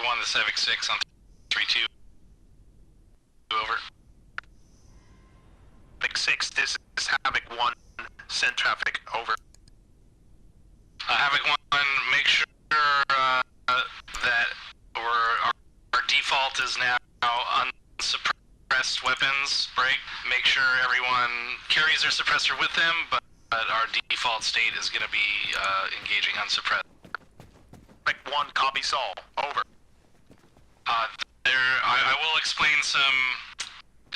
1, this is Havoc 6 on 3-2. Over. Havoc 6, this is Havoc 1, send traffic, over. Havoc 1, make sure that our default is now unsuppressed weapons, break. Make sure everyone carries their suppressor with them, but our default state is going to be engaging unsuppressed. Havoc 1, copy Saul, over. I will explain some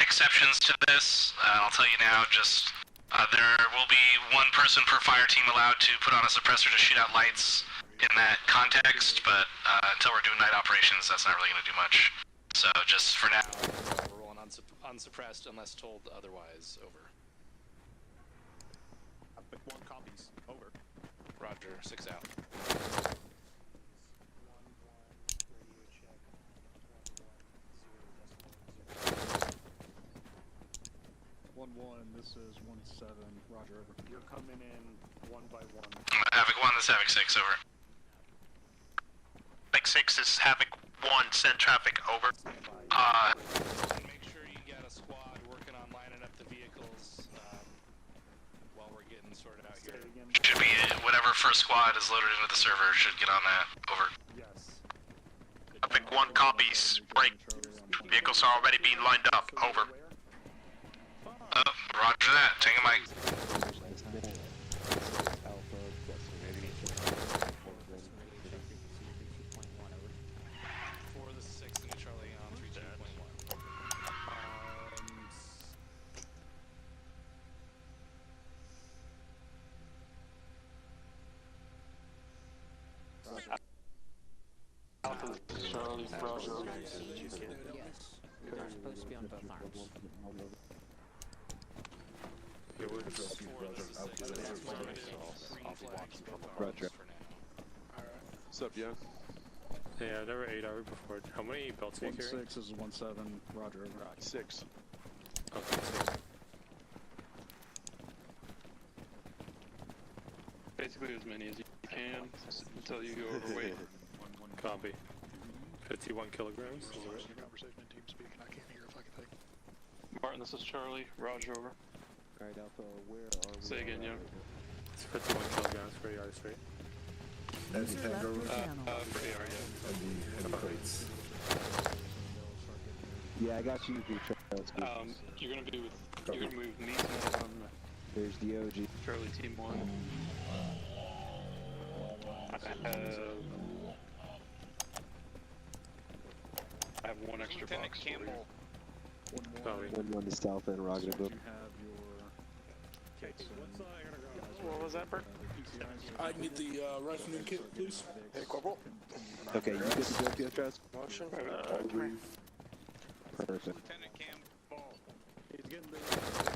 exceptions to this. I'll tell you now, there will be one person per fire team allowed to put on a suppressor to shoot out lights in that context, but until we're doing night operations, that's not really going to do much. So just for now, we're rolling unsuppressed unless told otherwise, over. Havoc 1 copies, over. Roger, 6 out. 1-1, this is 1-7, roger, over. You're coming in 1 by 1. Havoc 1, this is Havoc 6, over. Havoc 6, this is Havoc 1, send traffic, over. Make sure you got a squad working on lining up the vehicles while we're getting sorted out here. Should be whatever first squad is loaded into the server should get on that, over. Yes. Havoc 1 copies, break. Vehicles are already being lined up, over. Roger that, take a mic. 4, this is 6, and Charlie on 3-2.1. Charlie, Roger. They're supposed to be on both arms. Roger. What's up, yo? Yeah, I've never 8-hour before. How many belts are you carrying? 1-6, this is 1-7, roger, over. 6. Okay, 6. Basically as many as you can until you go overweight. Copy. 51 kilograms. Martin, this is Charlie. Roger, over. Alright, Alpha, where are we? Say again, yo. It's 51 kilograms for yards straight. As Tango, For AR, Yeah, I got you, Charles. you're gonna be with, you're gonna move me on There's the OG. Charlie Team 1. I have one extra box for you. 1-1 to South End, rocket. You have your... What was that, Bert? I need the rifleman kit, please. Hey, Corporal. Okay, you good to go, Field Trust? Motion. Perfect. Lieutenant Campbell. He's getting the...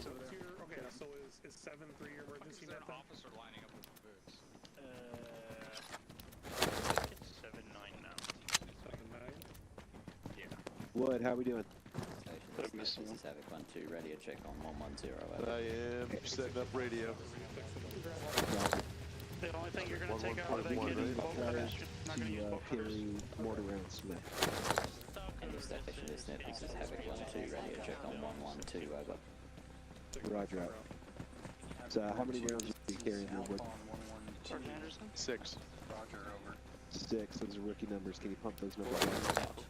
So here, okay, so is 7-3 your emergency net then? Officer lining up with the boots. It's 7-9 now. 7-9? Yeah. Wood, how we doing? This is Havoc 1-2, radio check on 110. I am setting up radio. The only thing you're gonna take out of that kid is bolt cutters. Not gonna use bolt cutters. Carry mortar round Smith. Any station is net, this is Havoc 1-2, radio check on 112, over. Roger out. So, how many rounds are you carrying here, Wood? Sergeant Anderson? 6. Roger, over. 6, those are rookie numbers. Can you pump those numbers out?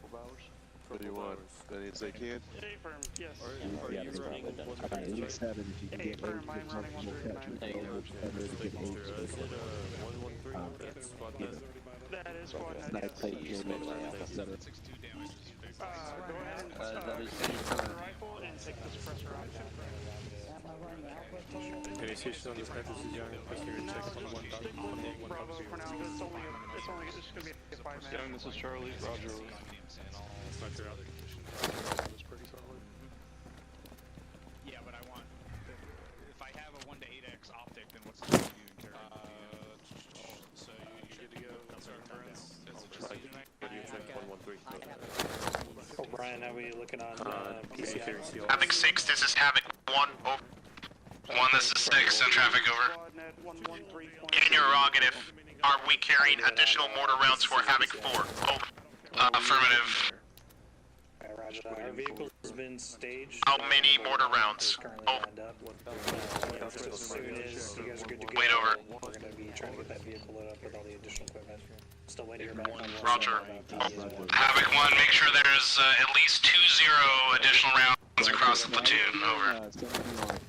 What do you want? Any as they can? Affirm, yes. Yeah, that's probably done. Alright, 8-7 if you can get 8, Affirm, I'm running 139. There you go. That is squad net, Nice yes. plate here, mid Alpha 7. Go ahead and take the rifle and take the suppressor out. Any station on this net, this is Young. Requesting your check on 1,000. Bravo for now, it's only just gonna be a 5-man. Young, this is Charlie, Roger. It's not your other condition. It's pretty solid. Yeah, but I want... If I have a 1-8x optic, then what's the value in carrying So you're good to go. Sergeant Burns. What do you think? 113. O'Brien, are we looking on PCI? Havoc 6, this is Havoc 1, over. 1, this is 6, send traffic, over. In your prerogative, are we carrying additional mortar rounds for Havoc 4, over. Affirmative. Alright, roger that. Our vehicle's been staged. How many mortar rounds? Over. As soon as you guys are good to go, Wait over. we're gonna be trying to get that vehicle loaded up with all the additional equipment. Still waiting to hear back on Roger. Havoc 1, make sure there's at least 20 additional rounds across the platoon. Over.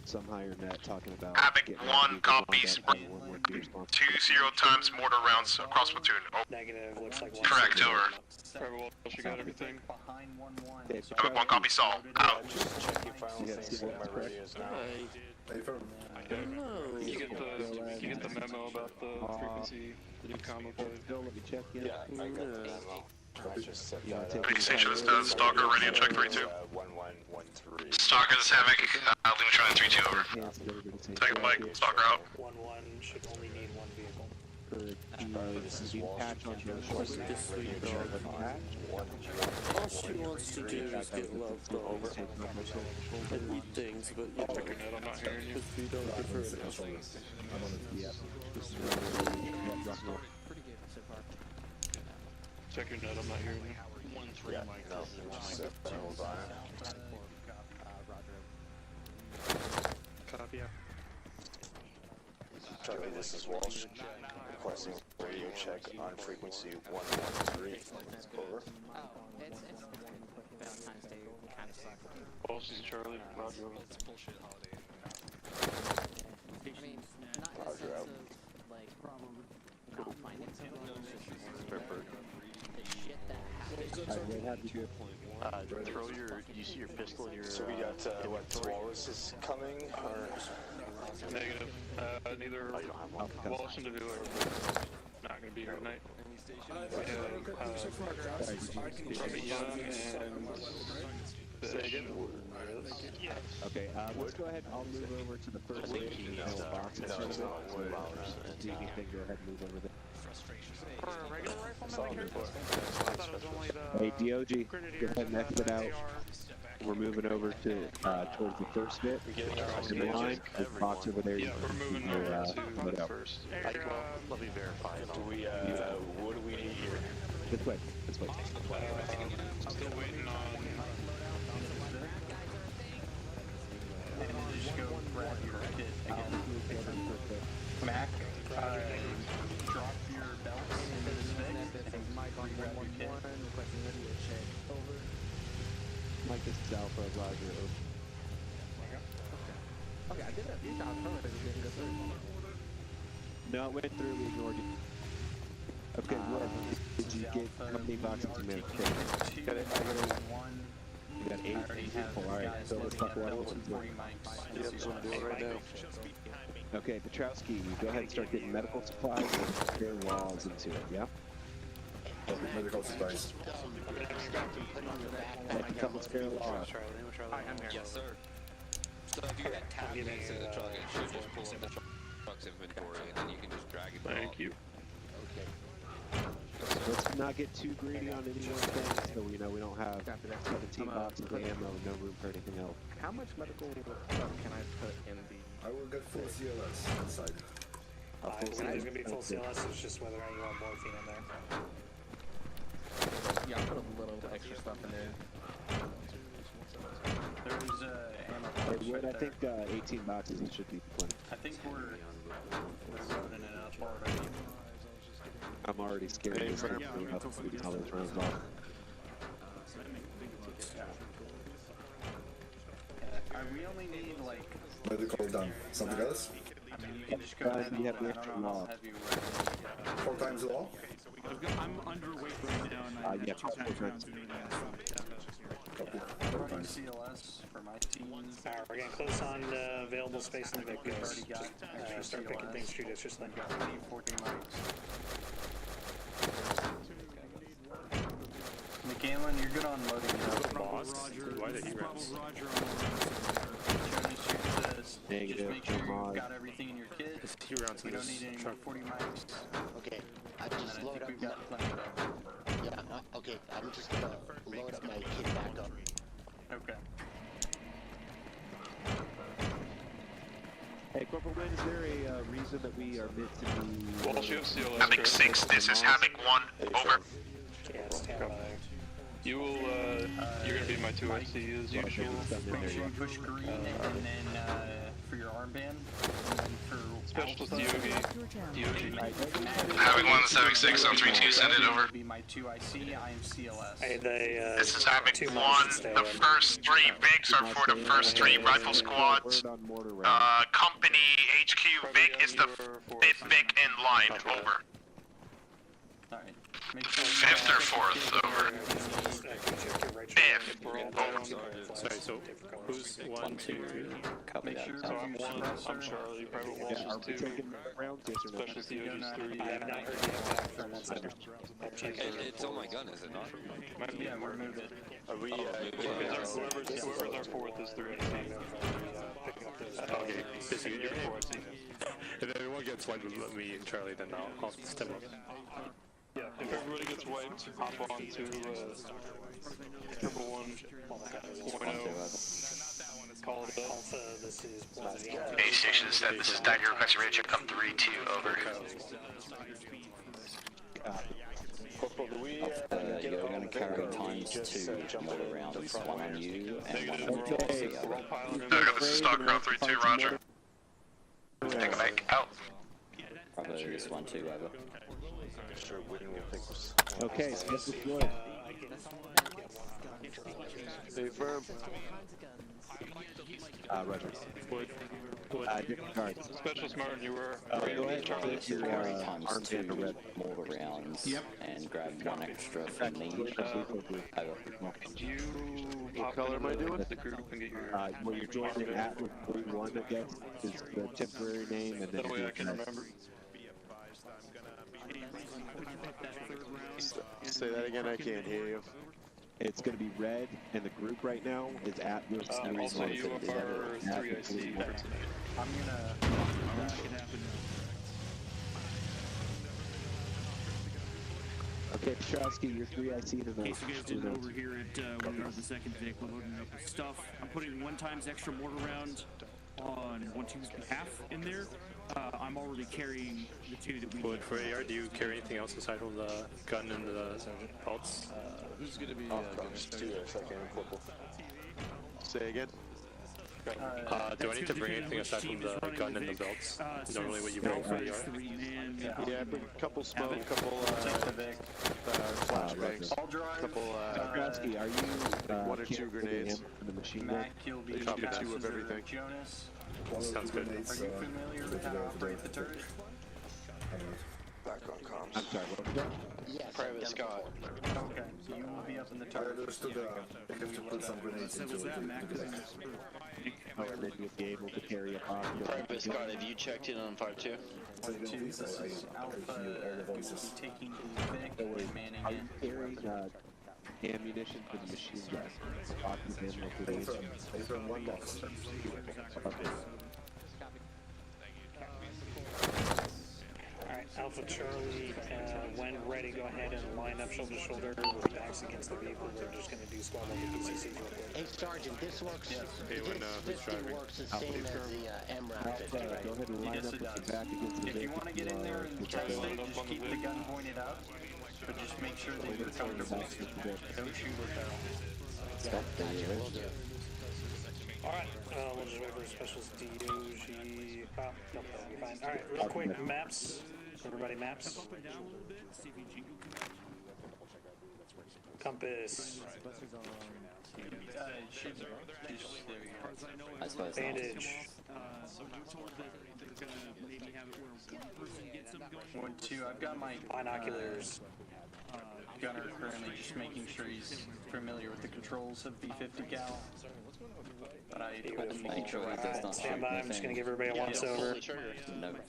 Some higher net talking about. Havoc getting 1 copies. 20 times mortar rounds across platoon. Over. Negative, looks like one. Correct, over. Alright, well, you got everything? Havoc 1 copy Saul. Out. Check your file and see what my radios now. You get the memo about the frequency, the new combo code. Bill, let me check in. Yeah, I got the memo. Big station is done. Stalker radio check 3-2. 1113. Stalker, this is Havoc. Lima Charlie 3-2, over. Second Mike, Stalker out. 1-1 should only need one vehicle. This is patch on your shoulder. All she wants to do is get loved over and eat things, but you Check your net, I'm not hearing you. because we don't give her enough. I'm on the Check your net, I'm not hearing you. 1-3 Mike. Copy. Charlie, this is Walsh. Requesting radio check on frequency 113. Over. Walsh is Charlie, Roger. Roger out. You see your pistol in your. So we got, what, Wallace is coming, or? Negative. Neither Walsh and DeVille are not going to be here tonight. Robbie Young and Fish. Okay, let's go ahead and I'll move over to the first station and tell boxes. Do anything, go ahead and move over there. For a regular rifleman, I thought it was only the... Hey, DOG, go ahead and exit out. We're moving over to towards the first bit. In the line, there's a box over there. Yeah, we're moving over to the first. Let me verify. What do we need here? This way, this way. Still waiting on... Mac, drop your belts into the stick. Mike, this is Alpha, Roger. Okay, I did that a few times. Didn't go through. No, it went through, we ignored you. Okay, what? Did you get how many boxes you made? Okay. Got it. You got 8 people, alright, so let's talk about what we're doing. Yep, that's what I'm doing right now. Okay, Petrowski, you go ahead and start getting medical supplies and spare walls into it, yeah? Medical supplies. A couple spare walls. Hi, I'm here. Yes, sir. So if you got tab next to the truck, it should just pull up the truck's inventory, and then you can just drag it off. Thank you. Let's not get too greedy on any one thing, so we know we don't have 17 boxes of ammo and no room for anything else. How much medical stuff can I put in the... I will get full CLS inside. There's gonna be full CLS, it's just whether or not you want morphine in there. Yeah, I'll put a little extra stuff in there. There's ammo. Hey, Wood, I think 18 boxes should be plenty. I think we're loading it up already. I'm already scared of how those rounds off. We only need like... Medical done. Something else? I mean, you can just go ahead and You have I the don't extra know how law. heavy we're 4 times the law? I'm underweight right now, and I Yeah, have 2 tax rounds in me. Copy. 4 running times. CLS for my team. Alright, we're getting close on available space in the Vic, guys. Just start picking things through this, just like 40 mics. McGanlin, you're good on loading up, boss. Why did he rounds? Negative, Just make sure come on. you've got everything in your kit. We don't need any more 40 mics. Okay, I And just then I load think up we've my... got plenty of... Yeah, okay, I'm just gonna load up my kit back up. Okay. Hey, Corporal Wynn, is there a reason that we are meant to be... Walsh, you have CLS. Havoc 6, this is Havoc 1. Over. Yeah, stand by. You will, you're gonna be my 2IC as usual. Make sure you push green, and then for your armband, and then for Specialist Yogi. Having 1 76 on 3-2, send it over. Be my 2IC, I am CLS. Hey, they, This is having 1. The first 3 Vics are for the first 3 rifle squads. Company HQ Vic is the 5th Vic in line. Over. Alright. 5th or 4th, over. 5th. Over. Sorry, so who's 1, 2, 3? Copy that. So I'm 1, I'm Charlie, Private Walsh is 2, Specialist Yogi is 3. I have not heard yet back from that side. It's on my gun, is it not? Yeah, we're moving. Are we, whoever's our 4th is 3. Okay, so you're 4. If everyone gets wiped with me and Charlie, then I'll step up. Yeah, if everybody gets wiped, hop on to, triple 1.0. Call it up. This is Base station is set. This is Dagger requesting radio check up 3-2. Over. You're going to carry ×2 mortar rounds, 1 on you and 1 on the Dagger, this is Stalker on 3-2. Roger. Take a mic out. Bravo, this 1-2, over. Okay, let's deploy. Stay firm. Roger. Different cards. Specialist Martin, you were. Go ahead, Carry ×2 mortar rounds and grab 1 extra for me. Over. What color am I doing? The group and get your. When you're joining at with 3-1, I guess, is the temporary name, and then That way I can remember. Say that again, I can't hear you. it's going to be red, and the group right now is at your Also, you are 3IC. I'm gonna. Okay, Petrowski, you're 3IC in the In case you guys didn't know, over here at we are the second Vic, we're loading up with stuff. I'm putting 1 times extra mortar round on 1-2's behalf in there. I'm already carrying the 2 that we need. For AR, do you carry anything else aside from the gun and the belts? Who's gonna be Say again? Do I need to bring anything aside from the gun and the belts? Normally what you bring for AR? Yeah, bring a couple smoke, a couple flashbangs, couple Petrowski, are you 1 or 2 grenades. the machine gun? Copy 2 of everything. Jonas, Sounds good. are you familiar with how to operate the turret? Back on comms. I'm sorry, what was that? Yes. Private Scott. Okay, so you will be up in the turret. I understood that. I have to put some grenades into it. Oh, and then you'll be able to carry a pop. Private Scott, have you checked in on 5-2? So you don't This is Alpha, you will be taking the Vic and manning Are it. you carrying ammunition for the machine gun? Pop you in with grenades? I from 1 box. Okay. Alright, Alpha Charlie, when ready, go ahead and line up shoulder to shoulder with backs against the vehicle. We're just going to do squad level PCC real quick. Hey, Sergeant, this works. Hey, when, This who's 50 driving? works the same as the ArmA 50, Go right? ahead and line up with your back against the If you want to get in there and try to stay, just keep the gun pointed out, but just make sure that you're comfortable. Don't shoot or fail. Alright, we'll just wait for specialist DOG. Oh, nope, that'll be fine. Alright, real quick, maps. Everybody, maps. Compass. I suppose not. Bandage. So we're told that they're gonna maybe have it where 1 person gets them going. 1, 2, I've got my Binoculars. gunner currently just making sure he's familiar with the controls of B50 cal. But I told him to Make sure he does not Stand shoot by, I'm just going to anything. give everybody a once over.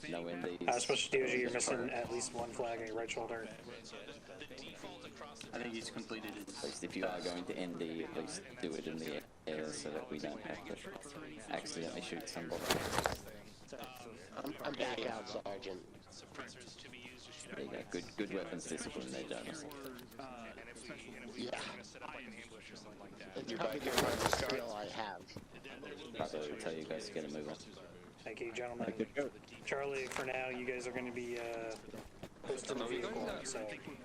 No NDs. Specialist DOG, you're missing at least 1 flag on your right shoulder. I think he's completed At his. least if you are going to ND, at least do it in the air so that we don't have to accidentally shoot somebody. I'm back out, Sergeant. There you go. Good weapons discipline there, Jonas. Yeah. It's probably the hardest skill I have. Probably will tell you guys to get a move on. Thank you, gentlemen. Charlie, for now, you guys are going to be close to the vehicle, so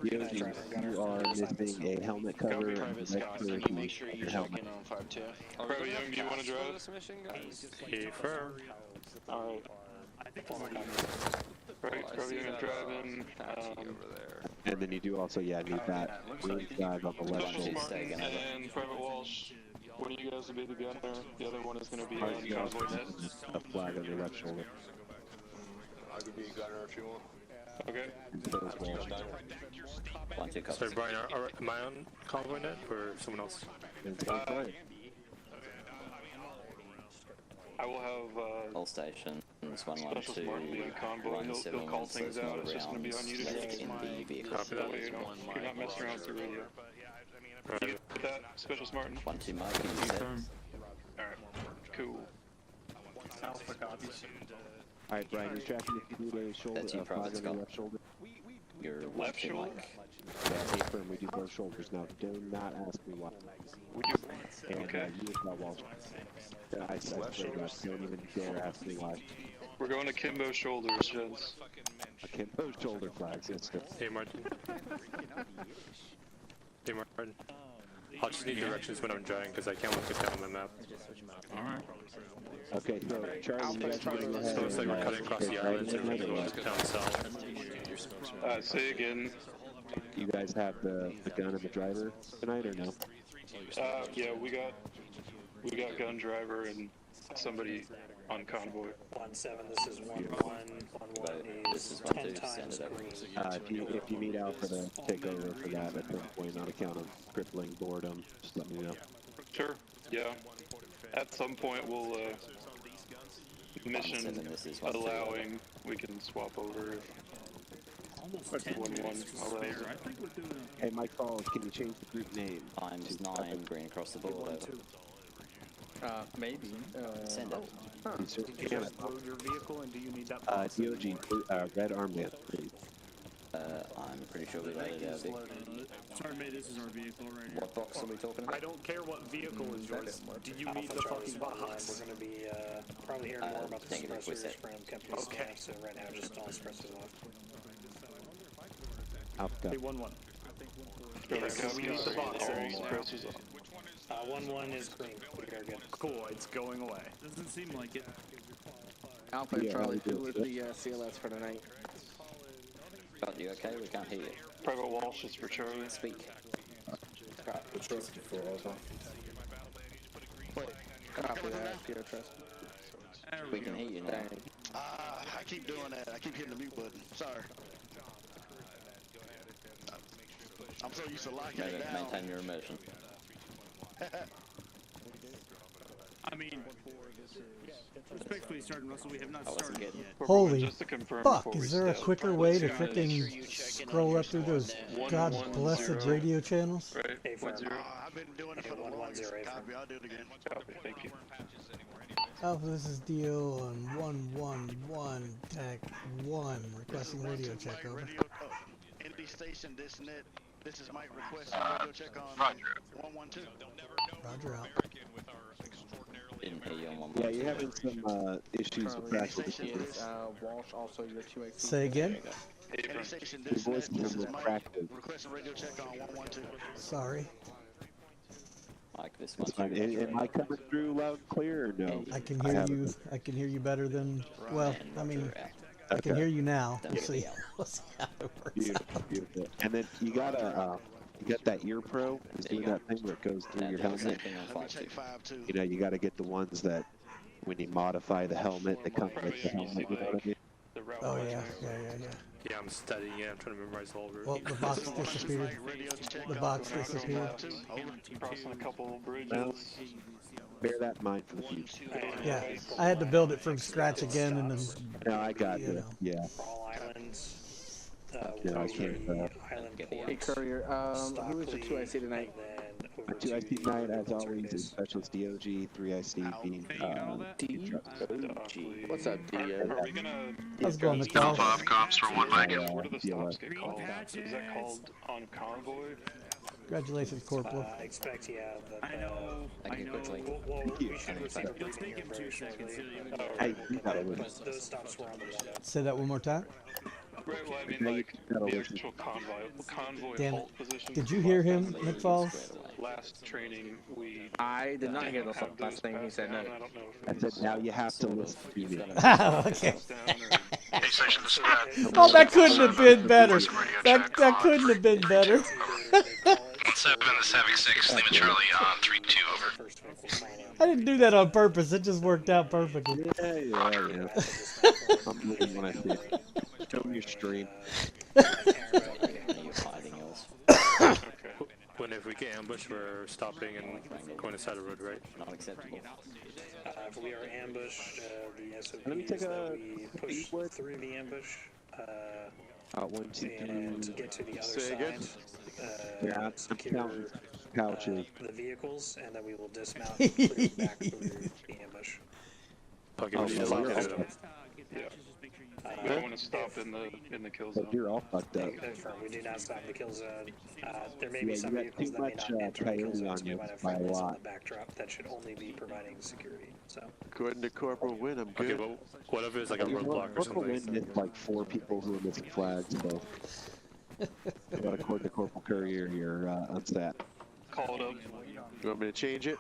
You are missing a helmet cover and Private Scott, can you make sure you check in on 5-2? Private Young, do you want to drive? This mission, guys? Confirm. Alright. Right, Private Young driving. And then you do also, yeah, need that green flag on the left Special shoulder. Martin And Private Walsh, one of you guys will be the gunner, the other one is going to be Alright, on you also convoy net. need a flag on your left shoulder. I could be a gunner if you want. Okay. So as well. So Brian, am I on convoy net or someone else? I will have All stations, Special Martin be on convoy, he'll call things out, it's just going to be on you to left in drive. the vehicle. Copy that way you're not messing around with your radio. You get that, Special Martin? 1-2 Mike, you set. Alright, cool. Alpha copies. Alright, Brian, you're tracking if you need a shoulder, That's you, flag Private on your Scott. left shoulder. Your Left 1-2 shoulder? Mike. Yeah, affirm, we do both shoulders now. Do not ask me why. And Okay. you as well, Walsh. I swear to God, don't even dare ask me why. We're going to Kimbo shoulders, gents. Okay, both shoulder flags, yes, sir. Hey Martin. Hey Martin. I'll just need directions when I'm driving because I can't look it down on the map. Alright. Okay, so Charlie, you guys want to go ahead So it's like we're and, cutting across the islands and we're going down south. Say again. you guys have the gun and the driver tonight, or no? Yeah, we got gun driver and somebody on convoy. 1-7, this is 1-1. 1-1 This is is 1-2, 10 send times it over. green. If you need Alpha to take over for that at some point on account of crippling boredom, just let me know. Sure, yeah. At some point we'll, mission 1-7, this is 1-2. allowing, we can swap over if Almost 10 1-1 minutes to allows spare. it. I think we're doing Hey, Mike Falls, can you change the group name? Times 9, green across the board, over. Maybe. Send it. You certainly You can. just load your vehicle and do you need that? DOG, red armband, please. I'm pretty sure we loaded our vehicle. Sorry, mate, this is our vehicle right here. What box are we talking I about? don't care what vehicle is yours. Do you need Alpha the Charlie fucking 1-9, box? we're going to be probably hearing more about the think it is, we suppressors said. from company Okay. staff, so right now just all suppressors off. Alpha. Hey, 1-1. We need the box. 1-1 is green. We are good. Cool, it's going away. Doesn't seem like it. Alpha Charlie, who was the CLS for tonight? Scott, you okay? We can't hear you. Private Walsh is for Charlie. Speak. Copy that, Geo Trust. We can hear you now. I keep doing that. I keep hitting the mute button. Sorry. I'm so used to locking it down. Maintain your immersion. I mean, respectfully, Sergeant Russell, we have not started yet. Holy Just to confirm fuck, before we is there a step, quicker way to frickin' scroll up through those god blessed 110. radio channels? Right, Hey, 1-0. I've been doing it for the longest. Copy, I'll do it again. Copy, thank you. Alpha, this is DO on 111 TAC 1, requesting radio check, over. ND station, this net. This is Mike requesting radio check on 112. Roger out. Didn't hear you on 1-1. Yeah, you're having some issues with practice. Walsh, also your 2AC. Say again? ND station, Your this voice net. is This a is little Mike cracked. requesting radio check on 112. Sorry. Mike, this That's one. fine. Am I coming through loud and clear, or no? I can hear you. I can hear you better than. Well, I mean, I can hear you now. We'll see. We'll see how it works. Beautiful, beautiful. And then you gotta, you got that ear pro. Is doing that thing where it goes through your helmet. You know, you gotta get the ones that when you modify the helmet, they come with the helmet. You know what I mean? Oh yeah. Yeah, I'm studying it. I'm trying to memorize the whole route. Well, the box disappeared. The box disappeared. Crossing a couple bridges. Well, bear that in mind for the future. Yeah, I had to build it from scratch again, and then. No, I got you. know. Yeah. All islands. No, I can't. Island Hey, Courier, who is your 2IC tonight? My 2IC tonight, as always, is Specialist DOG, 3IC being DOG. What's up, DO? Are we gonna... How's it going, Mr. Alpha? Alpha cops for 1 Mike. What do the stops get called? Is that called on convoy? Congratulations, Corporal. I expect, yeah. I know. Well, we should receive a briefing here very shortly. Hey, you got it. Those stops were on the one. Say that one more time. Right, well, I mean, Now you like, gotta the listen. actual convoy Damn it. halt position. Did you hear him, McFalls? Last training, we I did not hear the have last thing he said. No. I don't know if I said now you have to listen to me. Oh, okay. Hey, station, this is Oh, that couldn't have been better. That couldn't have been better. What's up in the Savic 6, Lima Charlie on 3-2, over. I didn't do that on purpose. It just worked out perfectly. Yeah. I'm moving when I see it. Show me your stream. When if we get ambushed, we're stopping and going aside the road, right? Not acceptable. If we are ambushed, the SOP Let me take is that a we push through the ambush 1, 2, 3. and get to the other Say side. again? Yeah, I'm counting pouches. The vehicles, and then we will dismount and clear back through the ambush. I'll give Oh, you yeah, a you're all lot. fucked. we don't want to stop in the kill zone. You're all fucked up. We do not stop the kill zone. There may Yeah, be you some got vehicles too that may much not enter the kill coyote zone, on so we you might have by a friendlies on lot. the backdrop that should only be providing security. So. According to Corporal Win, I'm Okay, good. but what if it's like a roadblock or Corporal Win something? missed like 4 people who were missing flags, so. But according to Corporal Courier, you're unsat. Call it up. You want me to change it?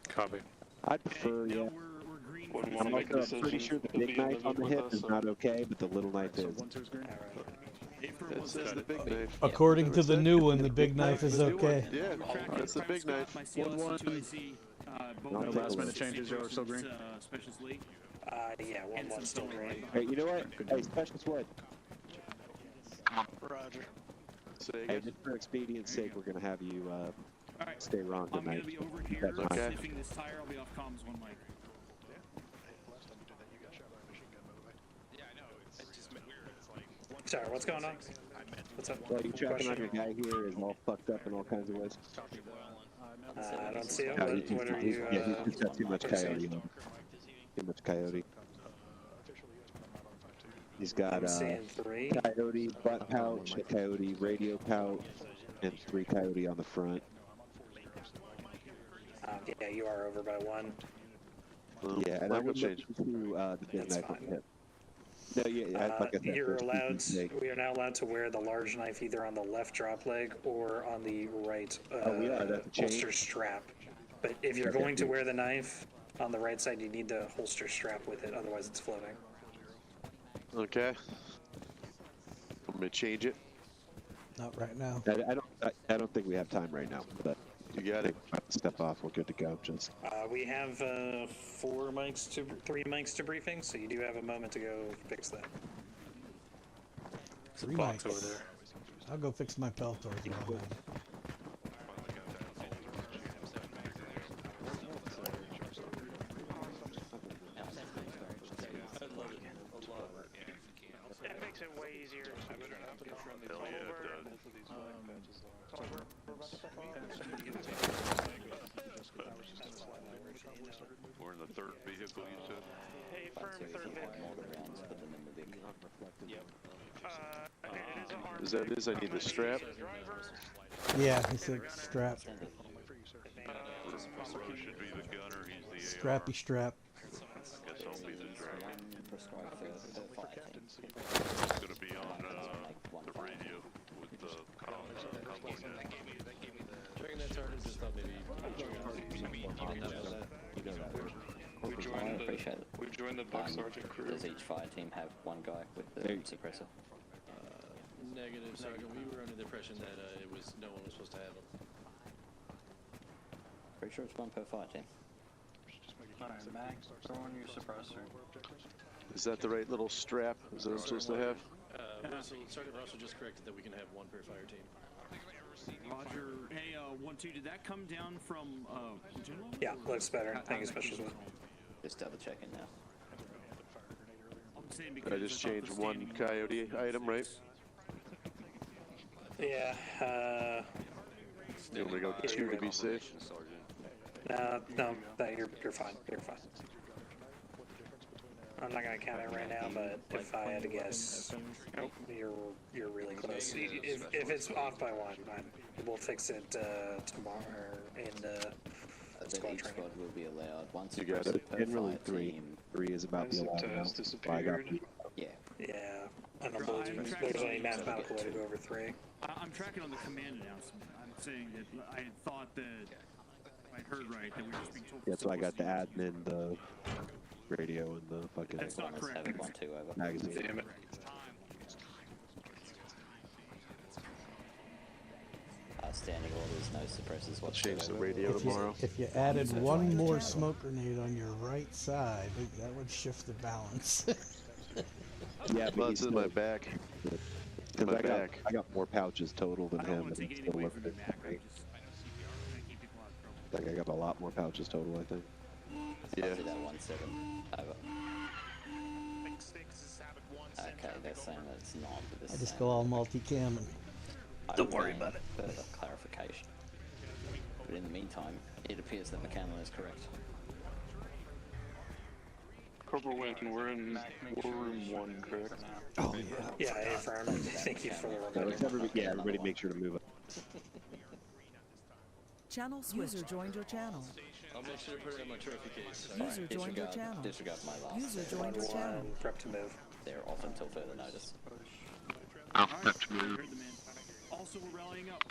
Copy. I'd prefer, yeah. Wouldn't want I'm to make a decision. pretty sure the He'll big be in knife on the with hip us, is so- not okay, but the little knife is. It says the big knife. According to the new one, the big knife is okay. Yeah, that's the big knife. No last minute changes, Joe, are still green. Yeah, 1-1 still green. Hey, you know what? Hey, Specialist Wood. Roger. Hey, just for expedience sake, we're gonna have you stay wrong I'm tonight. gonna be over here Okay. sniffing this tire. I'll be off comms one mic. Sorry, what's going on? What's up? Well, you tracking on your guy here is all fucked up in all kinds of ways. I don't see it. No, What are you? yeah, he's just got too much coyote on him. Too much coyote. He's got I'm seeing 3. coyote butt pouch, a coyote radio pouch, and 3 coyote on the front. Yeah, you are over by 1. Yeah, and I would look into the big knife on the hip. No, yeah, like I said, You're for allowed. expedience sake. We are now allowed to wear the large knife either on the left drop leg or on the right holster strap. But if you're going to wear the knife on the right side, you need the holster strap with it. Otherwise, it's floating. Okay. I'm gonna change it. Not right now. I don't think we have time right now, but you got it. Step off. We're good to go. Just. We have 3 mics to briefing, so you do have a moment to go fix that. 3 mics over there. I'll go fix my Peltor as well. That makes it way easier. We're in the 3rd vehicle, you said? Hey, firm 3rd vehicle. Is that it? I need the strap. Yeah, he said strap. Should be the gunner, he's the Strappy strap. Guess I'll be the driver. It's gonna be on the radio with the comms. Checking that sergeant just thought maybe We joined the buck sergeant crew. Does each fire team have 1 guy with the suppressor? Negative, Sergeant. We were under the impression that no one was supposed to have them. Pretty sure it's 1 per fire team. Alright, Max, throw on your suppressor. Is that the right little strap? Is that what I'm supposed to have? Sergeant Russell just corrected that we can have 1 per fire team. Roger. Hey, 1-2, did that come down from General? Yeah, looks better. Thank you, Special One. Just double checking now. I just changed 1 coyote item, right? Yeah. You want me to go 2 to be safe? No, you're fine. You're fine. I'm not gonna count it right now, but if I had to guess, you're really close. If it's off by 1, we'll fix it tomorrow in squad Each training. squad will be allowed 1 You got suppressor it. per Generally fire 3. team. 3 is about the allowed now. I got 3. Yeah. I don't believe there's any map out way to go over 3. I'm tracking on the command announcement. I'm saying that I had thought that I heard right that we were just being told. Yeah, so I got the admin, the radio, and the fucking That's not correct. magazine. Damn it. Standing orders, no suppressors whatsoever. Change the radio tomorrow. If you added one more smoke grenade on your right side, that would shift the balance. Yeah, but It's in my back. Because My back. I got more pouches total than him, and he's still limited. Like I got a lot more pouches total, I think. Yeah. That 1-7. Over. Okay, they're saying that it's not. But I just go all multi-cam and don't worry about it. Further clarification. But in the meantime, it appears that McCandless is correct. Corporal Winton, we're in war room 1, correct? Oh, yeah. Yeah, affirm. Thank you for the reminder. Everybody make sure to move it. Channel switcher joined your channel. I'll make sure to put it in my trophy case. User joined your channel. Disregard my last. User joined your channel. Prep to move. They're off until further notice. Prep to move. Also, we're rallying up.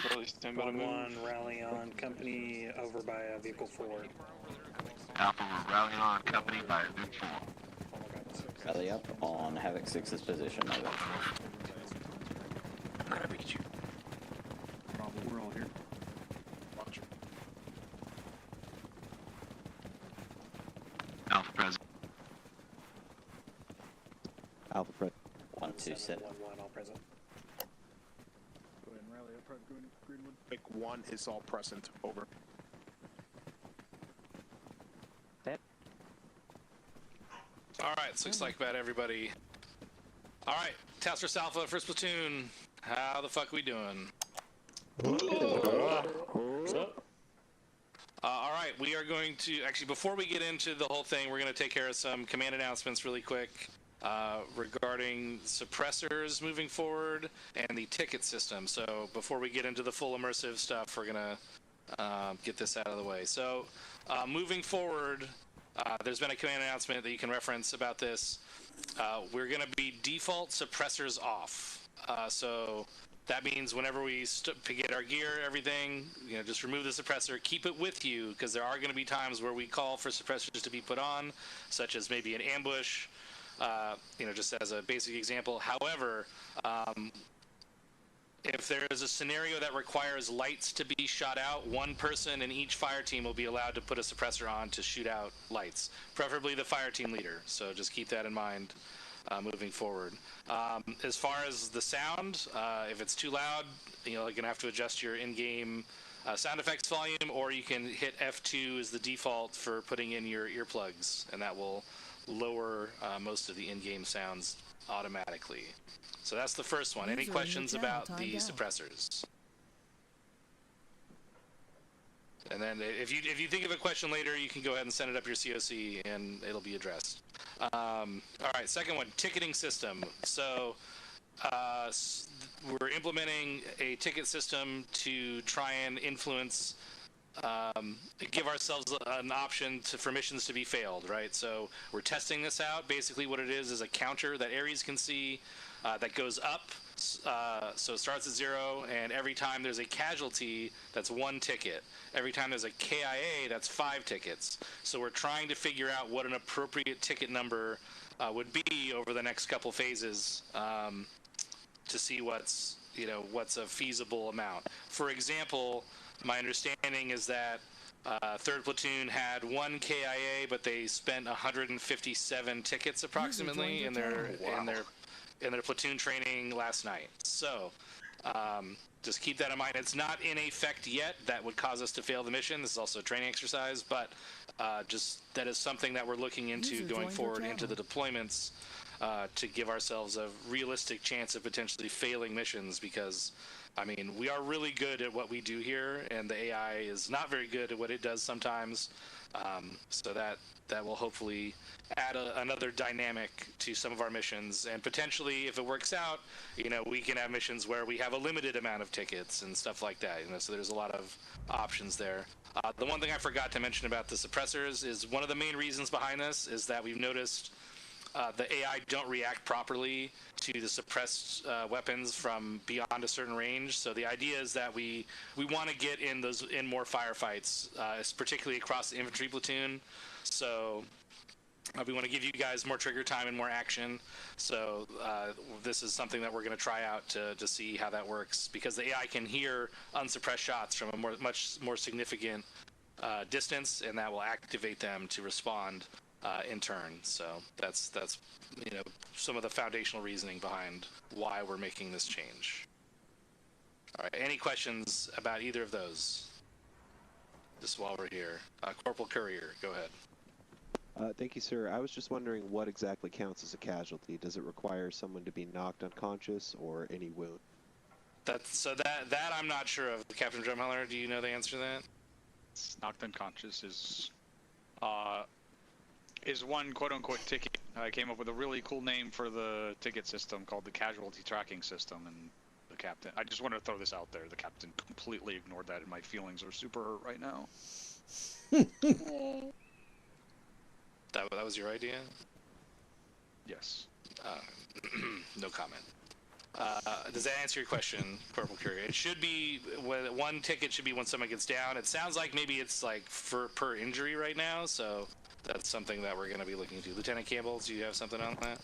Charlie, stand by to move. 1-1, rally on company over by vehicle 4. Alpha, we're rallying on company by Vic 4. Rally up on Havoc 6's position. Over. I'm gonna beat you. Bravo, we're all here. Roger. Alpha present. Alpha present. 127. 1-1, all present. Go ahead and rally up, Greenwood. Pick 1 is all present. Over. Alright, so looks like about everybody. Alright, Task Force Alpha, 1st Platoon. How the fuck we doing? Alright, we are going to, actually before we get into the whole thing, we're going to take care of some command announcements really quick regarding suppressors moving forward and the ticket system. So before we get into the full immersive stuff, we're going to get this out of the way. So moving forward, there's been a command announcement that you can reference about this. We're going to be default suppressors off. So that means whenever we get our gear, everything, just remove the suppressor, keep it with you, because there are going to be times where we call for suppressors to be put on, such as maybe an ambush, just as a basic example. However, if there is a scenario that requires lights to be shot out, one person in each fire team will be allowed to put a suppressor on to shoot out lights, preferably the fire team leader. So just keep that in mind moving forward. As far as the sound, if it's too loud, you're going to have to adjust your in-game sound effects volume, or you can hit F2 as the default for putting in your earplugs, and that will lower most of the in-game sounds automatically. So that's the first one. Any questions about the suppressors? And then if you think of a question later, you can go ahead and send it up your COC and it'll be addressed. All right, second one, ticketing system. So we're implementing a ticket system to try and influence, give ourselves an option for missions to be failed, right? So we're testing this out. Basically what it is a counter that Ares can see that goes up. So it starts at 0, and every time there's a casualty, that's 1 ticket. Every time there's a KIA, that's 5 tickets. So we're trying to figure out what an appropriate ticket number would be over the next couple phases to see what's a feasible amount. For example, my understanding is that 3rd Platoon had 1 KIA, but they spent 157 tickets approximately in their platoon training last night. So just keep that in mind. It's not in effect yet. That would cause us to fail the mission. This is also a training exercise, but just that is something that we're looking into going forward into the deployments to give ourselves a realistic chance of potentially failing missions, because I mean, we are really good at what we do here, and the AI is not very good at what it does sometimes. So that will hopefully add another dynamic to some of our missions, and potentially, if it works out, we can have missions where we have a limited amount of tickets and stuff like that. So there's a lot of options there. The one thing I forgot to mention about the suppressors is one of the main reasons behind this is that we've noticed the AI don't react properly to the suppressed weapons from beyond a certain range. So the idea is that we want to get in more firefights, particularly across the infantry platoon. So we want to give you guys more trigger time and more action. So this is something that we're going to try out to see how that works, because the AI can hear unsuppressed shots from a much more significant distance, and that will activate them to respond in turn. So that's some of the foundational reasoning behind why we're making this change. All right, any questions about either of those? Just while we're here, Corporal Courier, go ahead. Thank you, sir. I was just wondering what exactly counts as a casualty. Does it require someone to be knocked unconscious or any wound? That I'm not sure of. Captain Drumheller, do you know the answer to that? Knocked unconscious is one quote-unquote ticket. I came up with a really cool name for the ticket system called the Casualty Tracking System, and the captain, I just wanted to throw this out there, the captain completely ignored that, and my feelings are super hurt right now. That was your idea? Yes. No comment. Does that answer your question, Corporal Courier? It should be, one ticket should be when someone gets down. It sounds like maybe it's like per injury right now, so that's something that we're going to be looking into. Lieutenant Campbell, do you have something on that?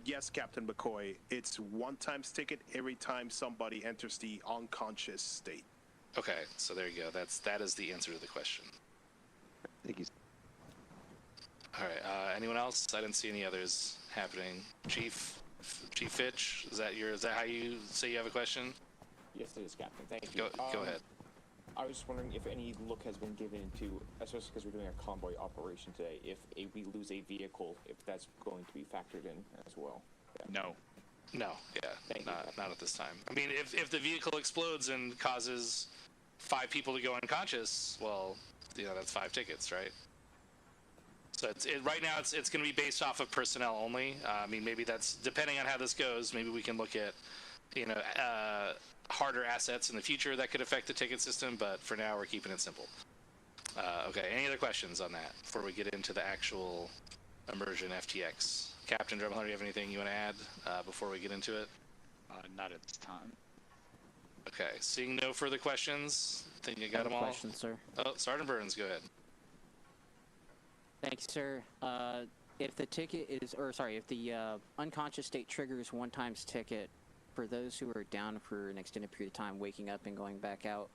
Yes, Captain McCoy. It's one-time ticket every time somebody enters the unconscious state. Okay, so there you go. That is the answer to the question. Thank you. All right. Anyone else? I didn't see any others happening. Chief Fitch, is that how you say you have a question? Yes, it is, Captain. Thank you. Go ahead. I was just wondering if any look has been given to, especially because we're doing a convoy operation today, if we lose a vehicle, if that's going to be factored in as well. Yeah. No. Yeah. Not at this time. I mean, if the vehicle explodes and causes 5 people to go unconscious, well, that's 5 tickets, right? So right now it's going to be based off of personnel only. I mean, maybe that's, depending on how this goes, maybe we can look at, harder assets in the future that could affect the ticket system, but for now we're keeping it simple. Okay, any other questions on that before we get into the actual immersion FTX? Captain Drumheller, do you have anything you want to add before we get into it? Not at this time. Okay, seeing no further questions, I think you got them all. Question, sir. Oh, Sergeant Burns, go ahead. Thanks, sir. If the ticket is, if the unconscious state triggers one-time ticket for those who are down for an extended period of time, waking up and going back out,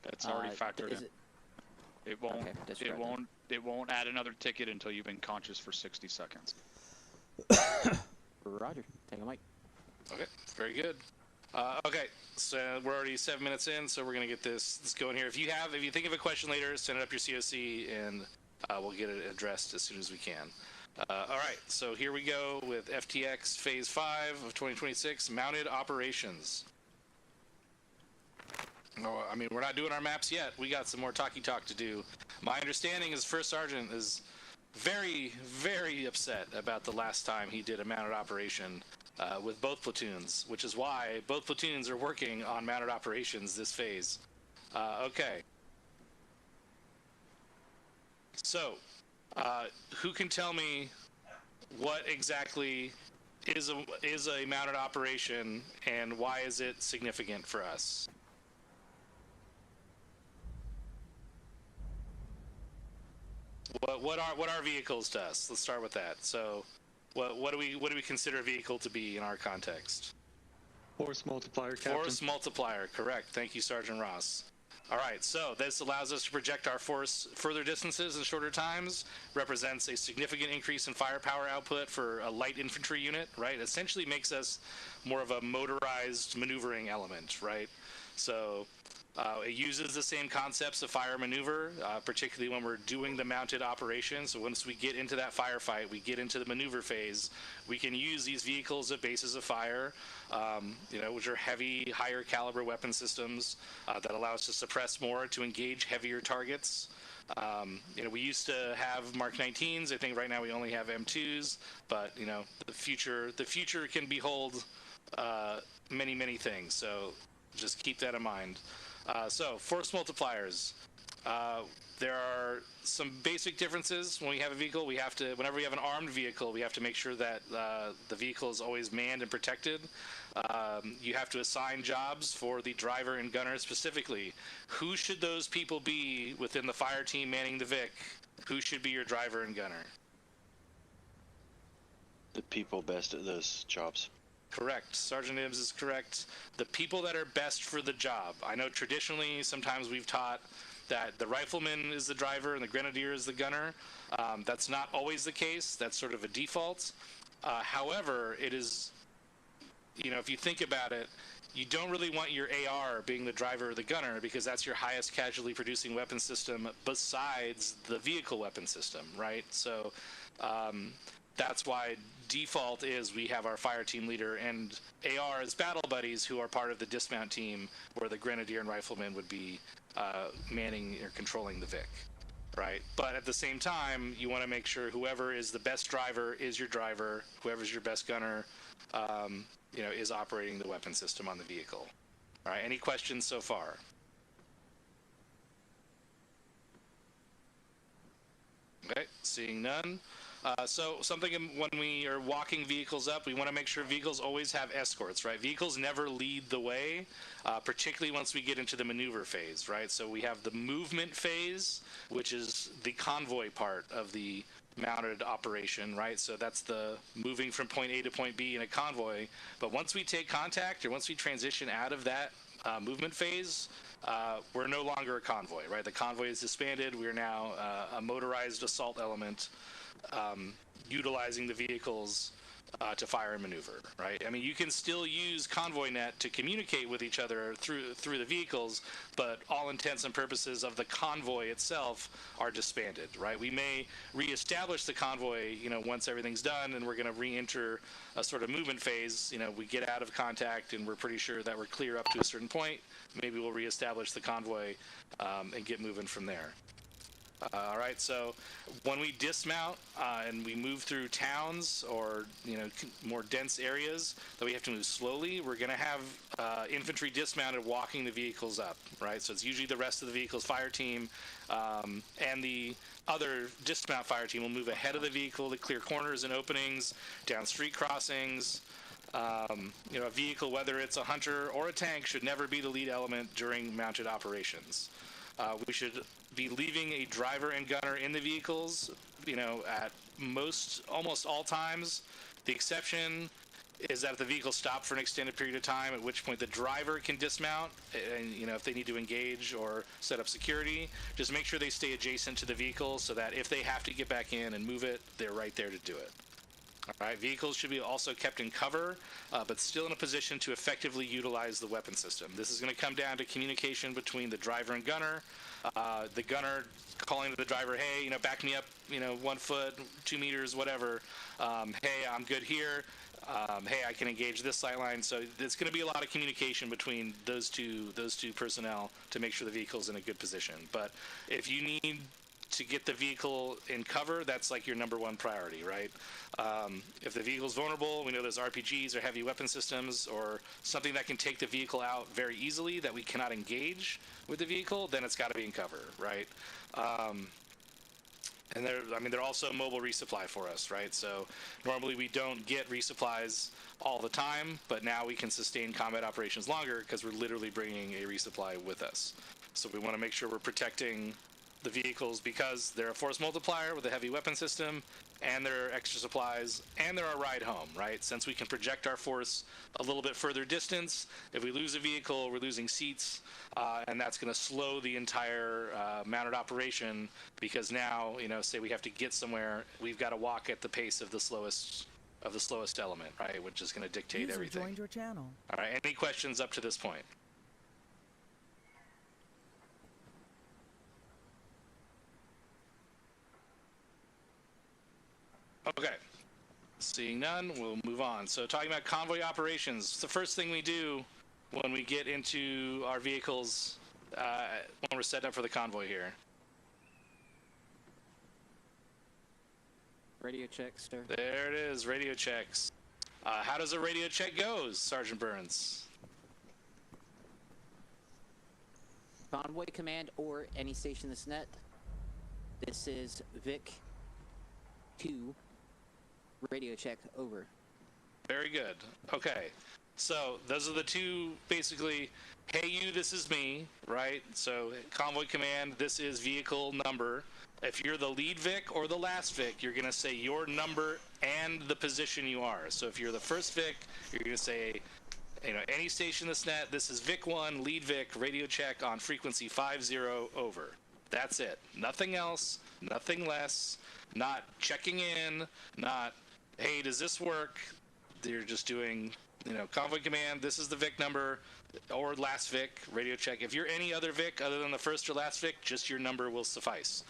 that's already factored in. It won't. Okay, it won't add another ticket until you've been conscious for 60 seconds. Roger. Take a mic. Okay, very good. Okay, so we're already 7 minutes in, so we're gonna get this going here. If you think of a question later, send it up your COC, and we'll get it addressed as soon as we can. All right, so here we go with FTX Phase 5 of 2026, Mounted Operations. Oh, I mean, we're not doing our maps yet. We got some more talky talk to do. My understanding is First Sergeant is very, very upset about the last time he did a mounted operation with both platoons, which is why both platoons are working on mounted operations this phase. Okay. So, who can tell me what exactly is a mounted operation and why is it significant for us? What are vehicles to us? Let's start with that. So, what do we consider a vehicle to be in our context? Force multiplier, Captain. Force multiplier, correct. Thank you, Sergeant Ross. All right, so this allows us to project our force further distances in shorter times, represents a significant increase in firepower output for a light infantry unit, right? Essentially makes us more of a motorized maneuvering element, right? So it uses the same concepts of fire maneuver, particularly when we're doing the mounted operation. So once we get into that firefight, we get into the maneuver phase, we can use these vehicles as bases of fire, which are heavy, higher caliber weapon systems that allow us to suppress more, to engage heavier targets. We used to have Mark 19s. I think right now we only have M2s, but the future can behold many, many things. So just keep that in mind. So force multipliers. There are some basic differences when we have a vehicle. Whenever we have an armed vehicle, we have to make sure that the vehicle is always manned and protected. You have to assign jobs for the driver and gunner specifically. Who should those people be within the fire team manning the Vic? Who should be your driver and gunner? The people best at those jobs. Correct. Sergeant Ibbs is correct. The people that are best for the job. I know traditionally sometimes we've taught that the rifleman is the driver and the grenadier is the gunner. That's not always the case. That's sort of a default. However, it is, if you think about it, you don't really want your AR being the driver or the gunner because that's your highest casualty producing weapon system besides the vehicle weapon system, right? So that's why default is we have our fire team leader and AR as battle buddies who are part of the dismount team, where the grenadier and rifleman would be manning or controlling the Vic, right? But at the same time, you want to make sure whoever is the best driver is your driver, whoever's your best gunner, is operating the weapon system on the vehicle. All right, any questions so far? Okay, seeing none. So something when we are walking vehicles up, we want to make sure vehicles always have escorts, right? Vehicles never lead the way, particularly once we get into the maneuver phase, right? So we have the movement phase, which is the convoy part of the mounted operation, right? So that's the moving from point A to point B in a convoy. But once we take contact or once we transition out of that movement phase, we're no longer a convoy, right? The convoy is disbanded. We are now a motorized assault element, utilizing the vehicles to fire and maneuver, right? I mean, you can still use convoy net to communicate with each other through the vehicles, but all intents and purposes of the convoy itself are disbanded, right? We may reestablish the convoy, once everything's done, and we're going to re-enter a sort of movement phase. We get out of contact, and we're pretty sure that we're clear up to a certain point. Maybe we'll reestablish the convoy and get moving from there. All right, so when we dismount and we move through towns or more dense areas that we have to move slowly, we're going to have infantry dismounted walking the vehicles up, right? So it's usually the rest of the vehicle's fire team, and the other dismount fire team will move ahead of the vehicle to clear corners and openings, down street crossings. A vehicle, whether it's a hunter or a tank, should never be the lead element during mounted operations. We should be leaving a driver and gunner in the vehicles, at almost all times. The exception is that if the vehicle stopped for an extended period of time, at which point the driver can dismount, and if they need to engage or set up security, just make sure they stay adjacent to the vehicle so that if they have to get back in and move it, they're right there to do it. All right, vehicles should be also kept in cover, but still in a position to effectively utilize the weapon system. This is going to come down to communication between the driver and gunner. The gunner calling to the driver, hey, back me up, 1 foot, 2 meters, whatever. Hey, I'm good here. Hey, I can engage this sight line. So there's going to be a lot of communication between those two personnel to make sure the vehicle's in a good position. But if you need to get the vehicle in cover, that's like your number one priority, right? If the vehicle's vulnerable, we know there's RPGs or heavy weapon systems or something that can take the vehicle out very easily that we cannot engage with the vehicle, then it's got to be in cover, right? And they're also mobile resupply for us, right? So normally we don't get resupplies all the time, but now we can sustain combat operations longer because we're literally bringing a resupply with us. So we want to make sure we're protecting the vehicles because they're a force multiplier with a heavy weapon system, and they're extra supplies, and they're a ride home, right? Since we can project our force a little bit further distance, if we lose a vehicle, we're losing seats, and that's going to slow the entire mounted operation because now, say we have to get somewhere, we've got to walk at the pace of the slowest element, right? Which is going to dictate everything. Joined your channel. All right, any questions up to this point? Okay, seeing none, we'll move on. So talking about convoy operations, the first thing we do when we get into our vehicles when we're set up for the convoy here. Radio check, sir. There it is, radio checks. How does a radio check go, Sergeant Burns? Convoy Command or any station that's net. This is Vic 2. Radio check, over. Very good. Okay. So those are the two, basically, hey you, this is me, right? So Convoy Command, this is vehicle number. If you're the lead Vic or the last Vic, you're going to say your number and the position you are. So if you're the first Vic, you're going to say, any station that's net, this is Vic 1, lead Vic, radio check on frequency 50, over. That's it. Nothing else, nothing less, not checking in, not, hey, does this work? You're just doing, Convoy Command, this is the Vic number, or last Vic, radio check. If you're any other Vic other than the first or last Vic, just your number will suffice.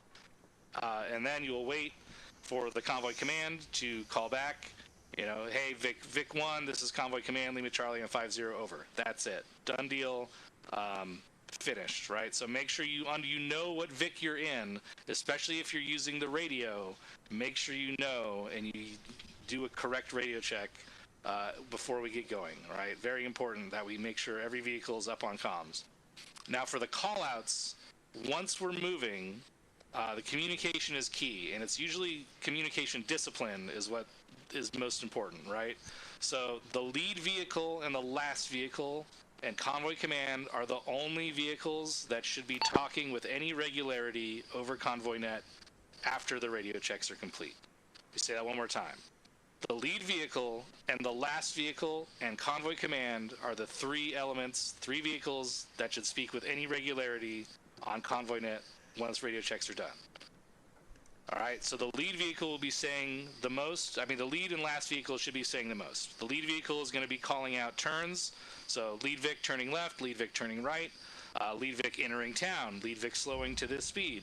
And then you'll wait for the Convoy Command to call back, hey, Vic 1, this is Convoy Command, Lima Charlie on 50, over. That's it. Done deal. Finished, right? So make sure you know what Vic you're in, especially if you're using the radio. Make sure you know and you do a correct radio check before we get going, right? Very important that we make sure every vehicle is up on comms. Now for the call-outs, once we're moving, the communication is key, and it's usually communication discipline is what is most important, right? So the lead vehicle and the last vehicle and Convoy Command are the only vehicles that should be talking with any regularity over Convoy Net after the radio checks are complete. We say that one more time. The lead vehicle and the last vehicle and Convoy Command are the three vehicles that should speak with any regularity on Convoy Net once radio checks are done. All right, so the lead vehicle will be saying the most. The lead and last vehicle should be saying the most. The lead vehicle is going to be calling out turns. So lead Vic turning left, lead Vic turning right, lead Vic entering town, lead Vic slowing to this speed.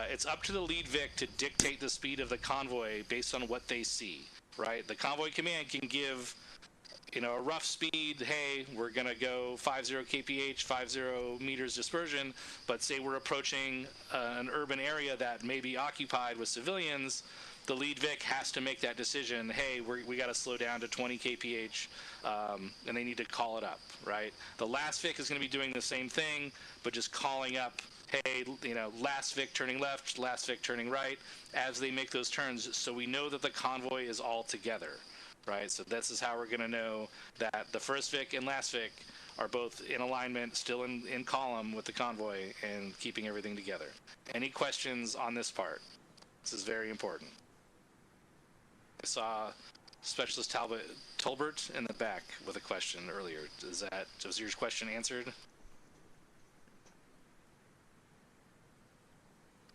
It's up to the lead Vic to dictate the speed of the convoy based on what they see, right? The Convoy Command can give, a rough speed, hey, we're going to go 50 kph, 50 meters dispersion, but say we're approaching an urban area that may be occupied with civilians, the lead Vic has to make that decision, hey, we got to slow down to 20 kph, and they need to call it up, right? The last Vic is going to be doing the same thing, but just calling up, hey, last Vic turning left, last Vic turning right, as they make those turns, so we know that the convoy is all together. Right, so this is how we're going to know that the first Vic and last Vic are both in alignment, still in column with the convoy, and keeping everything together. Any questions on this part? This is very important. I saw Specialist Tolbert in the back with a question earlier. Was your question answered?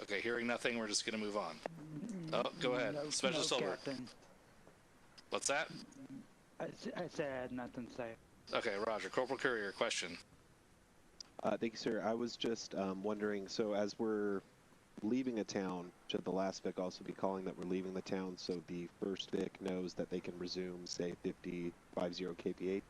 Okay, hearing nothing, we're just going to move on. Oh, go ahead. Specialist Tolbert. Captain. What's that? I said I had nothing to say. Okay, Roger. Corporal Courier, question. Thank you, sir. I was just wondering, so as we're leaving a town, should the last Vic also be calling that we're leaving the town so the first Vic knows that they can resume, say, 50 kph?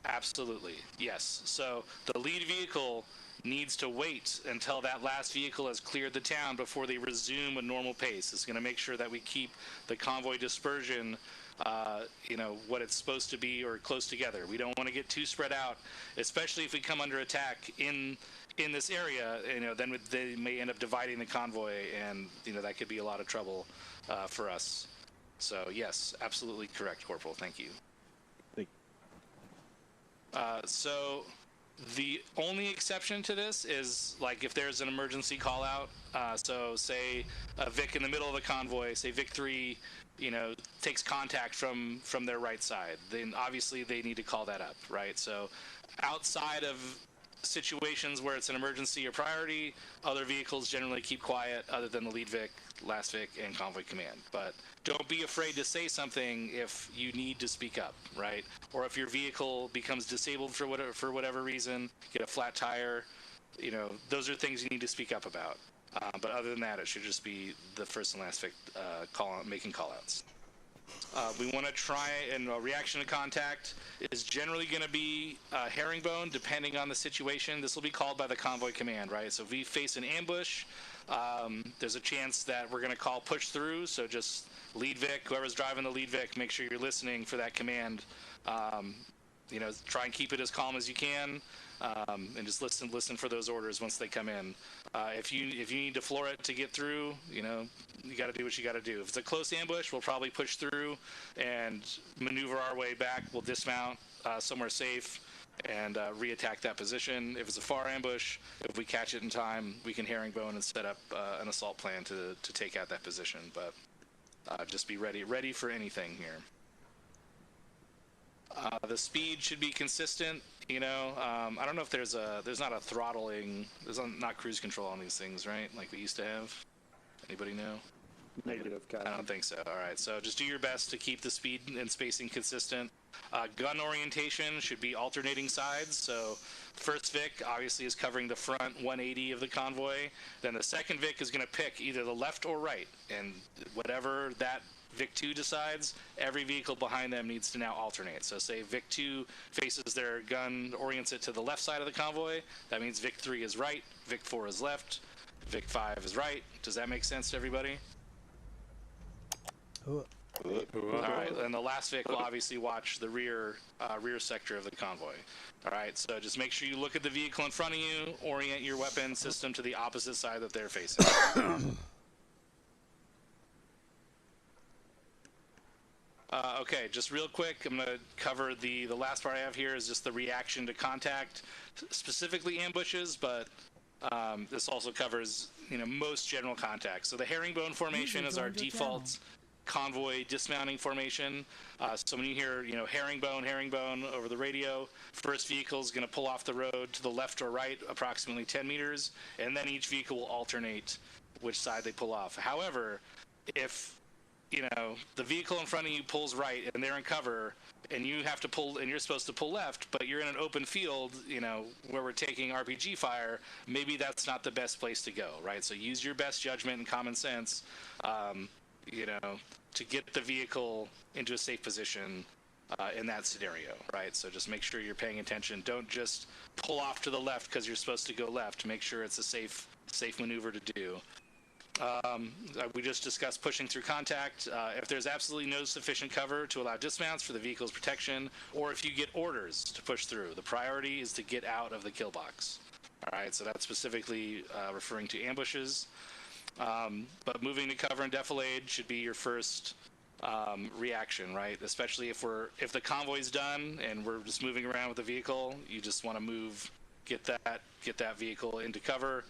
Absolutely, yes. So the lead vehicle needs to wait until that last vehicle has cleared the town before they resume a normal pace. It's going to make sure that we keep the convoy dispersion what it's supposed to be or close together. We don't want to get too spread out, especially if we come under attack in this area. Then they may end up dividing the convoy, and that could be a lot of trouble for us. So yes, absolutely correct, Corporal. Thank you. Thank you. So the only exception to this is like if there's an emergency call out. So say a Vic in the middle of the convoy, say Vic 3, takes contact from their right side, then obviously they need to call that up, right? So outside of situations where it's an emergency or priority, other vehicles generally keep quiet other than the lead Vic, last Vic, and Convoy Command. But don't be afraid to say something if you need to speak up, right? Or if your vehicle becomes disabled for whatever reason, get a flat tire, those are things you need to speak up about. But other than that, it should just be the first and last Vic making callouts. We want to try, and reaction to contact is generally going to be herringbone, depending on the situation. This will be called by the Convoy Command, right? So if we face an ambush, there's a chance that we're going to call push through. So just lead Vic, whoever's driving the lead Vic, make sure you're listening for that command. Try and keep it as calm as you can. and just listen for those orders once they come in. If you need to floor it to get through, you got to do what you got to do. If it's a close ambush, we'll probably push through and maneuver our way back. We'll dismount somewhere safe and reattack that position. If it's a far ambush, if we catch it in time, we can herringbone and set up an assault plan to take out that position. But just be ready for anything here. The speed should be consistent. I don't know if there's not a throttling, there's not cruise control on these things, right? Like we used to have. Anybody know? Negative, Captain. I don't think so. All right, so just do your best to keep the speed and spacing consistent. Gun orientation should be alternating sides. So first Vic obviously is covering the front 180 of the convoy. Then the second Vic is going to pick either the left or right, and whatever that Vic 2 decides, every vehicle behind them needs to now alternate. So say Vic 2 faces their gun, orients it to the left side of the convoy. That means Vic 3 is right, Vic 4 is left, Vic 5 is right. Does that make sense to everybody? All right, and the last Vic will obviously watch the rear sector of the convoy. All right, so just make sure you look at the vehicle in front of you, orient your weapon system to the opposite side that they're facing. Okay, just real quick, I'm going to cover the last part I have here is just the reaction to contact, specifically ambushes, but this also covers most general contacts. So the herringbone formation is our default convoy dismounting formation. So when you hear herringbone over the radio, first vehicle is going to pull off the road to the left or right approximately 10 meters, and then each vehicle will alternate which side they pull off. However, if the vehicle in front of you pulls right and they're in cover and you have to pull and you're supposed to pull left, but you're in an open field, where we're taking RPG fire, maybe that's not the best place to go, right? So use your best judgment and common sense, to get the vehicle into a safe position in that scenario, right? So just make sure you're paying attention. Don't just pull off to the left because you're supposed to go left. Make sure it's a safe maneuver to do. We just discussed pushing through contact. If there's absolutely no sufficient cover to allow dismounts for the vehicle's protection, or if you get orders to push through, the priority is to get out of the kill box. All right, so that's specifically referring to ambushes. But moving to cover and defilade should be your first reaction, right? Especially if the convoy's done and we're just moving around with the vehicle, you just want to move, get that vehicle into cover.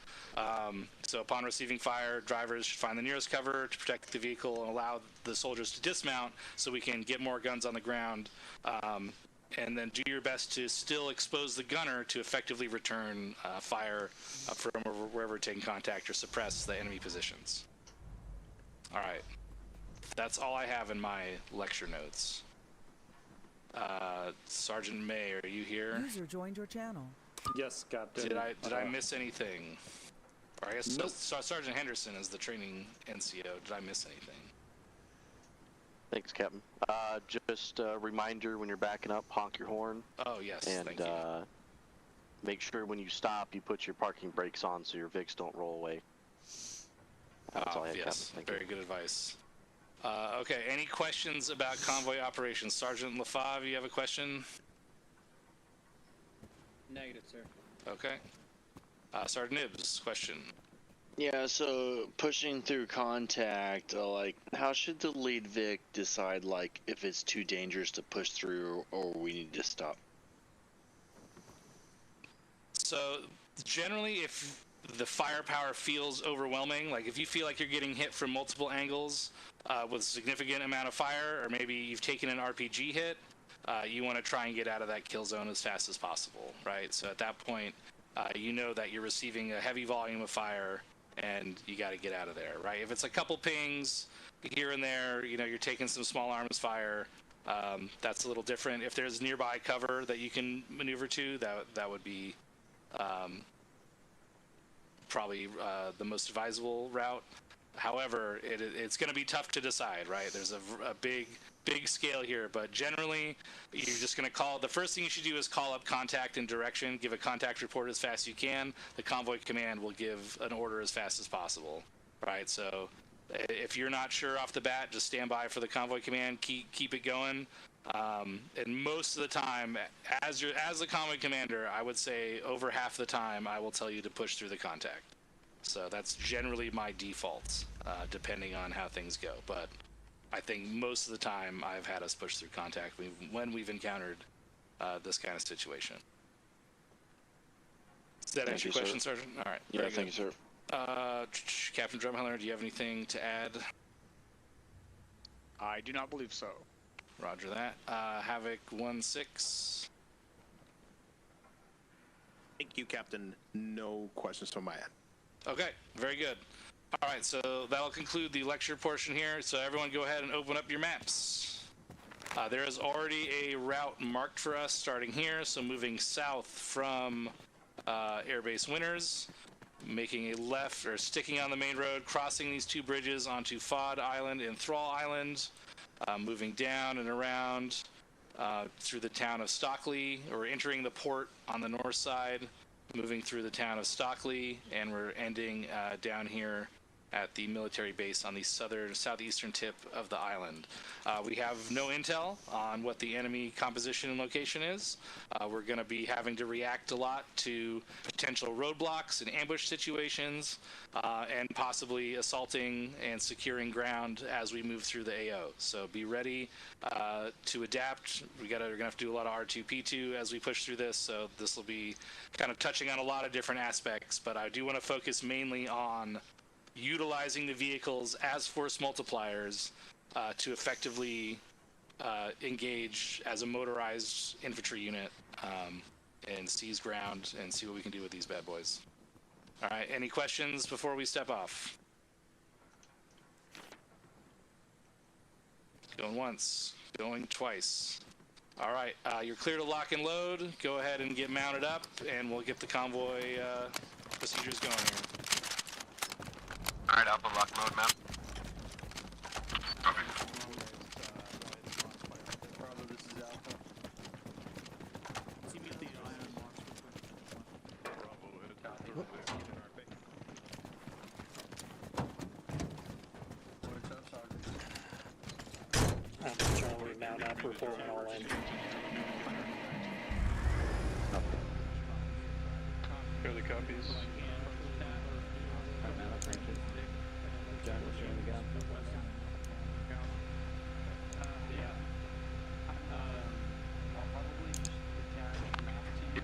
So upon receiving fire, drivers should find the nearest cover to protect the vehicle and allow the soldiers to dismount so we can get more guns on the ground. And then do your best to still expose the gunner to effectively return fire from wherever taking contact or suppress the enemy positions. All right. That's all I have in my lecture notes. Sergeant May, are you here? User joined your channel. Yes, Captain. Did I miss anything? Or I guess nope. Sergeant Henderson is the training NCO. Did I miss anything? Thanks, Captain. Just a reminder, when you're backing up, honk your horn. Oh, yes, and, thank you. Make sure when you stop, you put your parking brakes on so your Vics don't roll away. That's all I have, yes, Captain. Thank very good advice. Okay, any questions about convoy operations? Sergeant LaFave, you have a question? Negative, sir. Okay. Sergeant Nibs, question. Yeah, so pushing through contact, how should the lead Vic decide, if it's too dangerous to push through or we need to stop? So, generally, if the firepower feels overwhelming, if you feel like you're getting hit from multiple angles with a significant amount of fire, or maybe you've taken an RPG hit, you want to try and get out of that kill zone as fast as possible, right? So at that point, you know that you're receiving a heavy volume of fire, and you got to get out of there, right? If it's a couple pings here and there, you're taking some small arms fire, that's a little different. If there's nearby cover that you can maneuver to, that would be probably the most advisable route. However, it's going to be tough to decide, right? There's a big scale here, but generally, you're just going to call. The first thing you should do is call up contact and direction. Give a contact report as fast as you can. The convoy command will give an order as fast as possible, right? So, if you're not sure off the bat, just stand by for the convoy command. Keep it going. And most of the time, as the convoy commander, I would say over half the time I will tell you to push through the contact. So that's generally my default, depending on how things go. But I think most of the time I've had us push through contact when we've encountered this kind of situation. Does that answer your question, Sergeant? All right. Yeah, thank you, sir. Captain Drumheller, do you have anything to add? I do not believe so. Roger that. Havoc 1-6. Thank you, Captain. No questions from my end. Okay, very good. All right, so that'll conclude the lecture portion here. So everyone go ahead and open up your maps. There is already a route marked for us starting here. So moving south from Airbase Winners, making a left or sticking on the main road, crossing these two bridges onto Fod Island and Thrall Island, moving down and around through the town of Stockley, or entering the port on the north side, moving through the town of Stockley, and we're ending down here at the military base on the southeastern tip of the island. We have no intel on what the enemy composition and location is. We're going to be having to react a lot to potential roadblocks and ambush situations, and possibly assaulting and securing ground as we move through the AO. So be ready to adapt. We're going to have to do a lot of R2-P2 as we push through this, so this will be kind of touching on a lot of different aspects, but I do want to focus mainly on utilizing the vehicles as force multipliers to effectively engage as a motorized infantry unit and seize ground and see what we can do with these bad boys. All right, any questions before we step off? Going once, going twice. All right, you're clear to lock and load. Go ahead and get mounted up, and we'll get the convoy procedures going here. Alright, Alpha lock mode, ma'am. Copy. Charlie, mount up, report when all in. Early copies.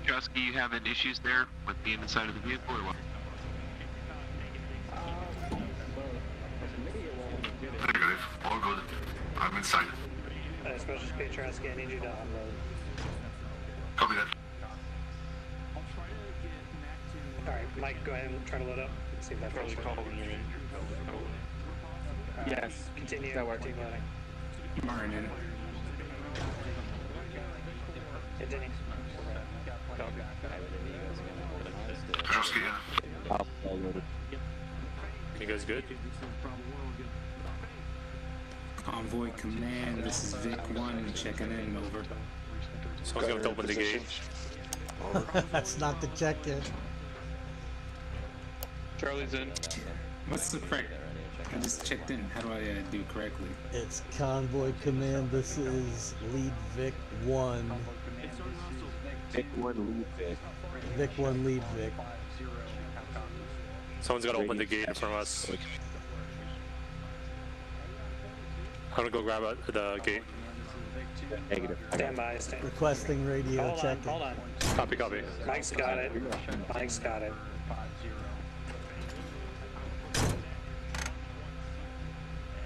Trusky, you having issues there with being inside of the vehicle or what? Negative. All good. I'm inside. Special Patrosky, I need you to unload. Copy that. Alright, Mike, go ahead and try to load up. Let's see if that goes. Yes. Continue. That works. Keep loading. Martin. Continue. Petrosky, yeah. All loaded. You guys good? Convoy Command, this is Vic 1 checking in, over. Someone's going to open the gate. That's not the check-in. Charlie's in. What's the correct? I just checked in. How do I do it correctly? It's Convoy Command. This is Lead Vic 1. Vic 1, Lead Vic. Vic 1, Lead Vic. Someone's got to open the gate in front of us. I'm going to go grab the gate. Negative. Stand by. Requesting radio check-in. Hold on. Copy, copy. Mike's got it. Mike's got it.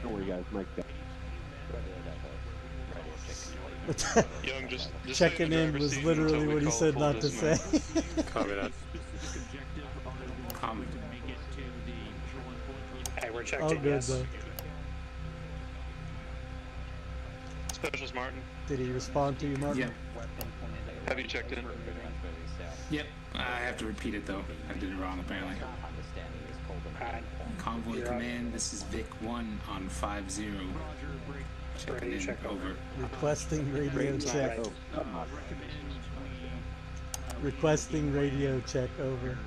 Don't worry, guys. Mike got Young, just checking in was literally what he said not to say. Copy that. Hey, we're checked All in, good, yes. though. Specialist Martin. Did he respond to you, Martin? Yep. Have you checked in? Yep. I have to repeat it though. I did it wrong apparently. Convoy Command, this is Vic 1 on 5-0. Checking in, over. Requesting radio check. Requesting radio check, over.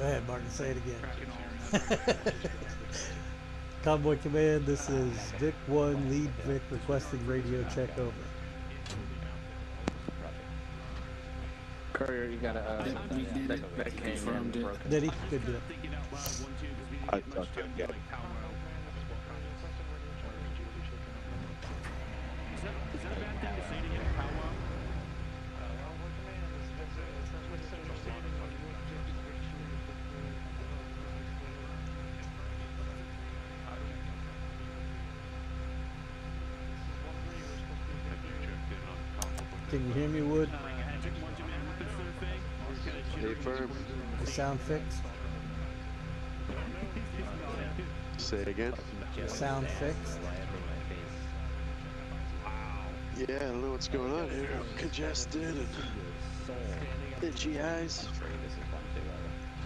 Go ahead, Martin, say it again. Convoy Command, this is Vic 1, lead Vic requesting radio check over. Courier, you gotta, that came confirmed in. it. Did he? Good deal. I talked to him again. Is that a bad thing to say to him, powwow? Can you hear me, Wood? Hey, firm. The sound fixed? Say again. Sound fixed? Yeah, I don't know what's going on here. I'm congested and itchy eyes.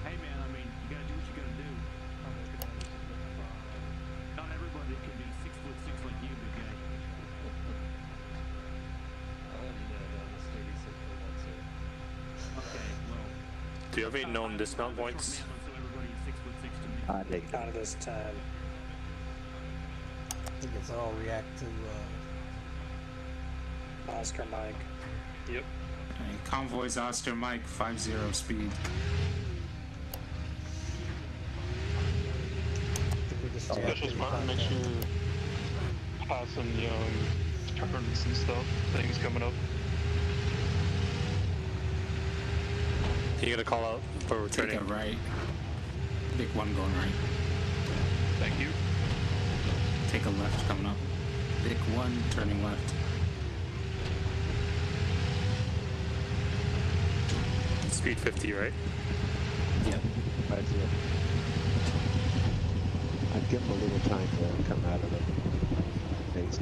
Hey man, I mean, you gotta do what you gotta do. Not everybody can be 6'6" like you, big guy. Okay, well. Do you have any known dismount points? Out of this time. I think it's all react to Oscar Mike. Yep. Alright, convoys Oscar Mike 50 speed. Special spot, make sure passing turns and stuff, things coming up. You gotta call out for returning. Take a right. Big 1 going right. Thank you. Take a left coming up. Big 1 turning left. Speed 50, right? Yep. 50. I'd give him a little time to come out of the base.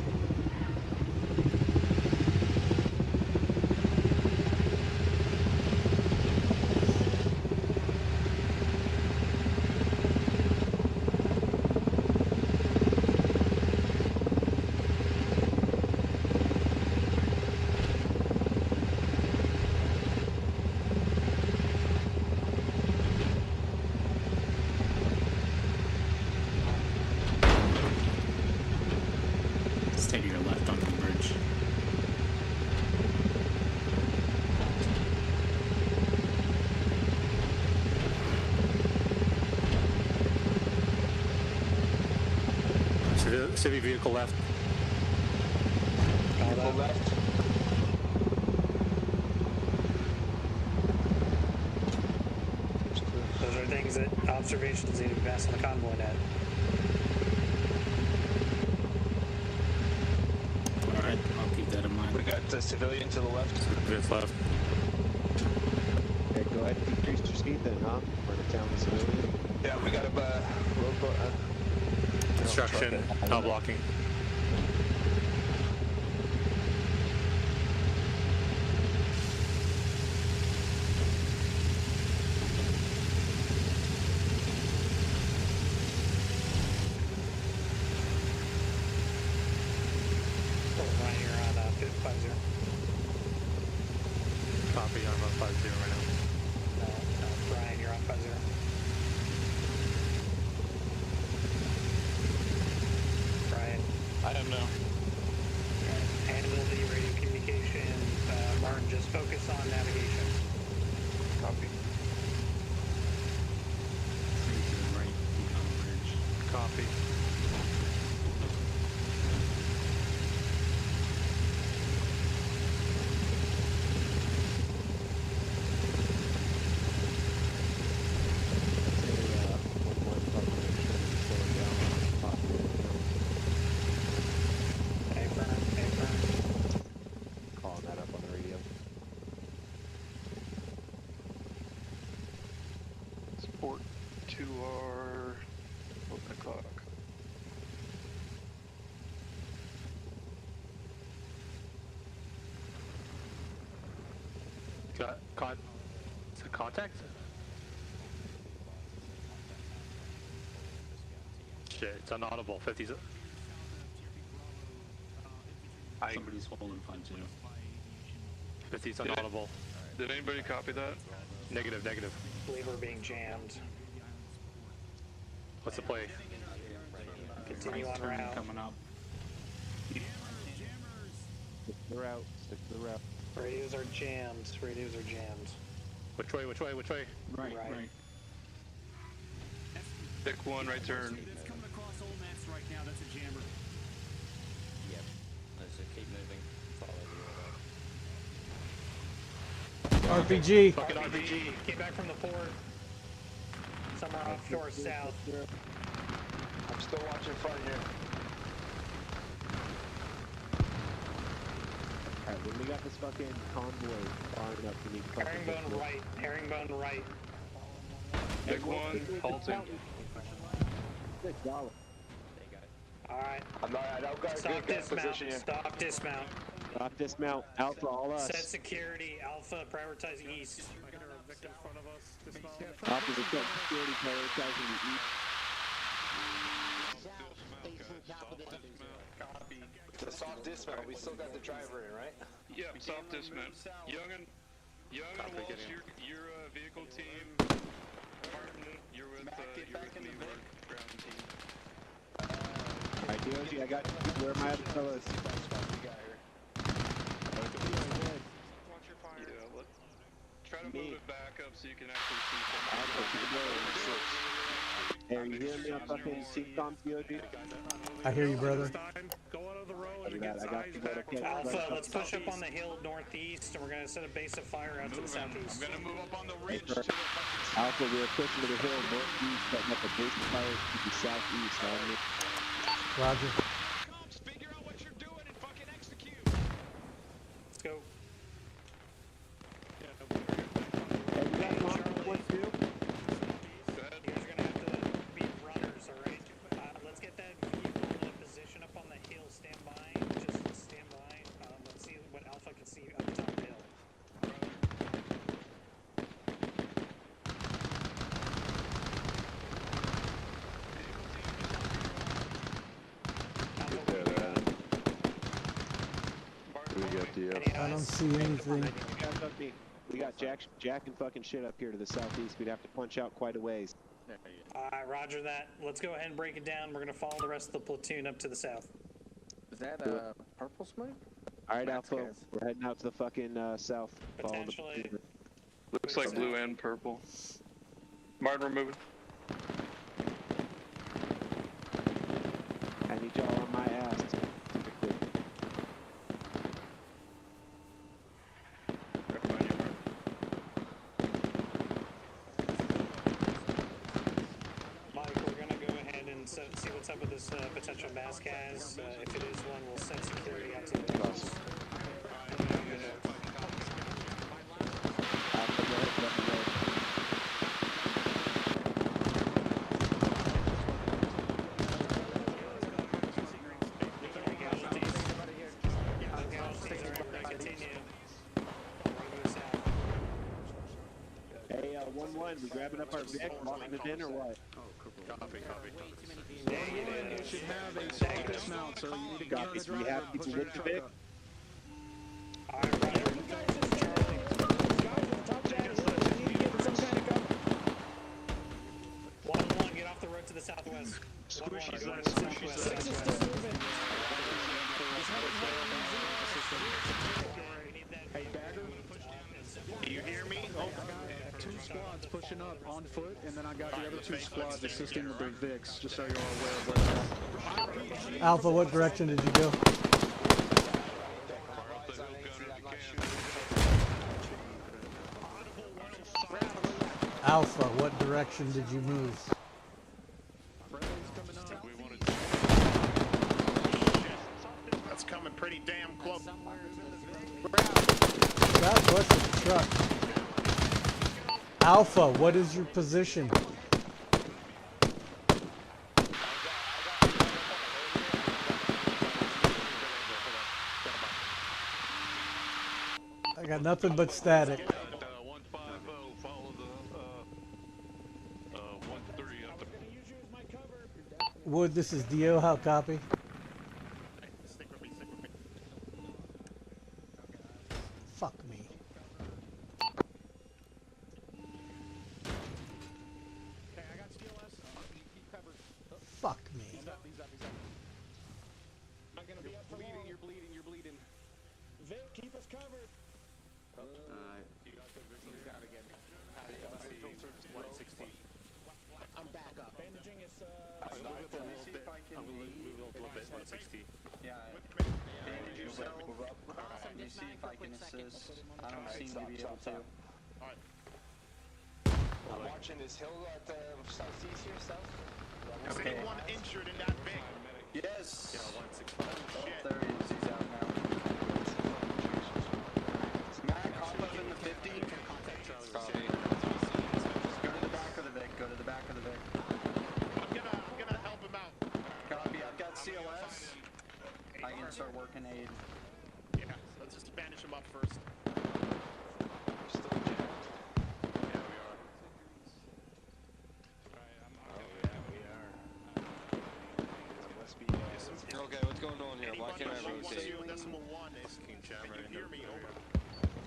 Stay to your left on the bridge. Civic vehicle left. Vehicle left. Those are things that observations need to be passed on the convoy net. Alright, I'll keep that in mind. We got the civilian to the left. Civilians left. Okay, go ahead and decrease your speed then, huh? For the town civilian. Yeah, we got a road Construction, now blocking. Ryan, you're on 50. Copy, I'm on 50 right now. No, Brian, you're on 50. Brian. I am now. Handle the radio communication. Martin, just focus on navigation. Copy. Stay to the right, keep on the bridge. Copy. Calling that up on the radio. Support 2R. Open o'clock. Got contact? Shit, it's unaudible. 50's. Somebody's holding 50. 50's unaudible. Did anybody copy that? Negative, negative. I believe we're being jammed. What's the play? Continue on Turn route. coming up. Stick to the route. Stick to the route. Radios are jammed. Radios are jammed. Which way, which way, which way? Right, right. Pick one, right turn. That's coming across old mats right now. That's a jammer. Yep. Let's just keep moving. Follow the RPG. Fucking RPG. Get back from the port. Somewhere offshore south. I'm still watching front here. Alright, when we got this fucking convoy far enough, we need to fucking... Herringbone right. Herringbone right. Pick one, halting. Good dollar. Alright. I'm not. I don't got a Stop good gun dismount. position here. Stop dismount. Stop dismount. Alpha, all us. Set security. Alpha, prioritize east. Alpha, we set security, prioritizing the east. The soft dismount. We still got the driver in, right? Yeah, soft dismount. Young and Walsh, your vehicle team. Martin, you're with me. Ground team. Alright, DOG, I got you. Where are my other fellas? Yeah, try to move it back up so you can actually see Hey, are you hearing me on fucking C-Comms, DOG? I hear you, brother. Go out of the road and get Alpha, let's push up on the hill northeast, and we're gonna set a base of fire out to the southeast. I'm gonna move up on the ridge to the Alpha, we're pushing to the hill northeast, setting up a base of fire to the southeast. Roger. Figure out what you're doing and fucking execute. Let's go. Hey, we got one too. You guys are gonna have to be runners, alright? Let's get that vehicle in position up on the hill. Stand by. Just stand by. Let's see what Alpha can see up top of the hill. I don't see anything. We got Jack and fucking shit up here to the southeast. We'd have to punch out quite a ways. Alright, roger that. Let's go ahead and break it down. We're gonna follow the rest of the platoon up to the south. Is that purple smoke? Alright, Alpha, we're heading out to the fucking south. following the Potentially. platoon. Looks like blue and purple. Martin, we're moving. I need y'all on my ass. Mike, we're gonna go ahead and see what's up with this potential mass gas. If it is one, we'll set security out to the coast. Hey, 1-1, we grabbing up our Vic, locking it in or what? Copy. You should have a soft dismount, so you need to Copy, so we have people with the Vic. Get off the road to the southwest. Hey, Bagger, do you hear me? Oh, two squads pushing up on foot, and then I got the other two squads assisting with their Vics, just so you're all aware of where they're at. Alpha, what direction did you go? Alpha, what direction did you move? That's coming pretty damn close. Southwest of the truck. Alpha, what is your position? I got nothing but static. 150, follow the 130 up. Wood, this is Dio. How copy? Fuck me. I'm back up. Bandaging is, Move a little bit, 160. Yeah. Bandage yourself. Move up. Alright, let me see if I can assist. I don't seem to be able to. Alright. I'm watching this hill at the southeast here, south. Is anyone injured in that big? Yes. Yeah, 165. Oh, there he is. He's out now. Mac, hop up in the 50. Copy. Go to the back of the Vic. Go to the back of the Vic. I'm gonna help him out. Copy. I've got COS. I can start working aid. Yeah, let's just bandage him up first. Okay, what's going on here? Why can't I rotate? Decimal 1 is. King Jammer. Can you hear me? Over.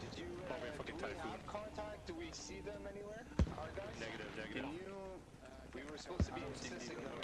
Did you have contact? Do we see them anywhere? Our guys? Negative. Can you? We were supposed to be insisting that we.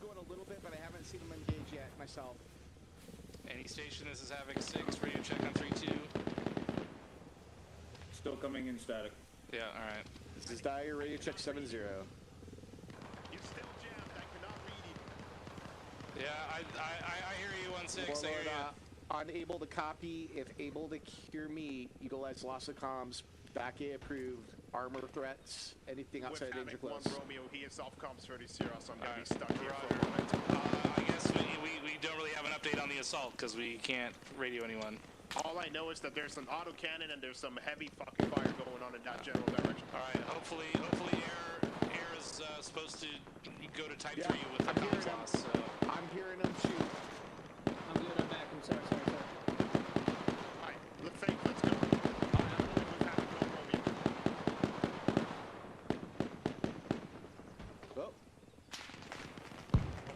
Going a little bit, but I haven't seen them engage yet myself. Any station, this is Havoc 6, radio check on 3-2. Still coming in static. Yeah, alright. This is Dyer, radio check 7-0. You're still jammed. I cannot read you. Yeah, I hear you, 1-6, I hear you. Unable to copy. If able to hear me, utilize loss of comms. Back A approved. Armor threats. Anything outside danger close. 1 Romeo, he is off comms 30 so I'm gonna be stuck here for a moment. I guess we don't really have an update on the assault because we can't radio anyone. All I know is that there's an autocannon and there's some heavy fucking fire going on in that general direction. Alright, hopefully air is supposed to go to type 3 with the comms loss, so. I'm hearing them shoot. I'm good, I'm back. I'm sorry. Alright, look fake, let's go.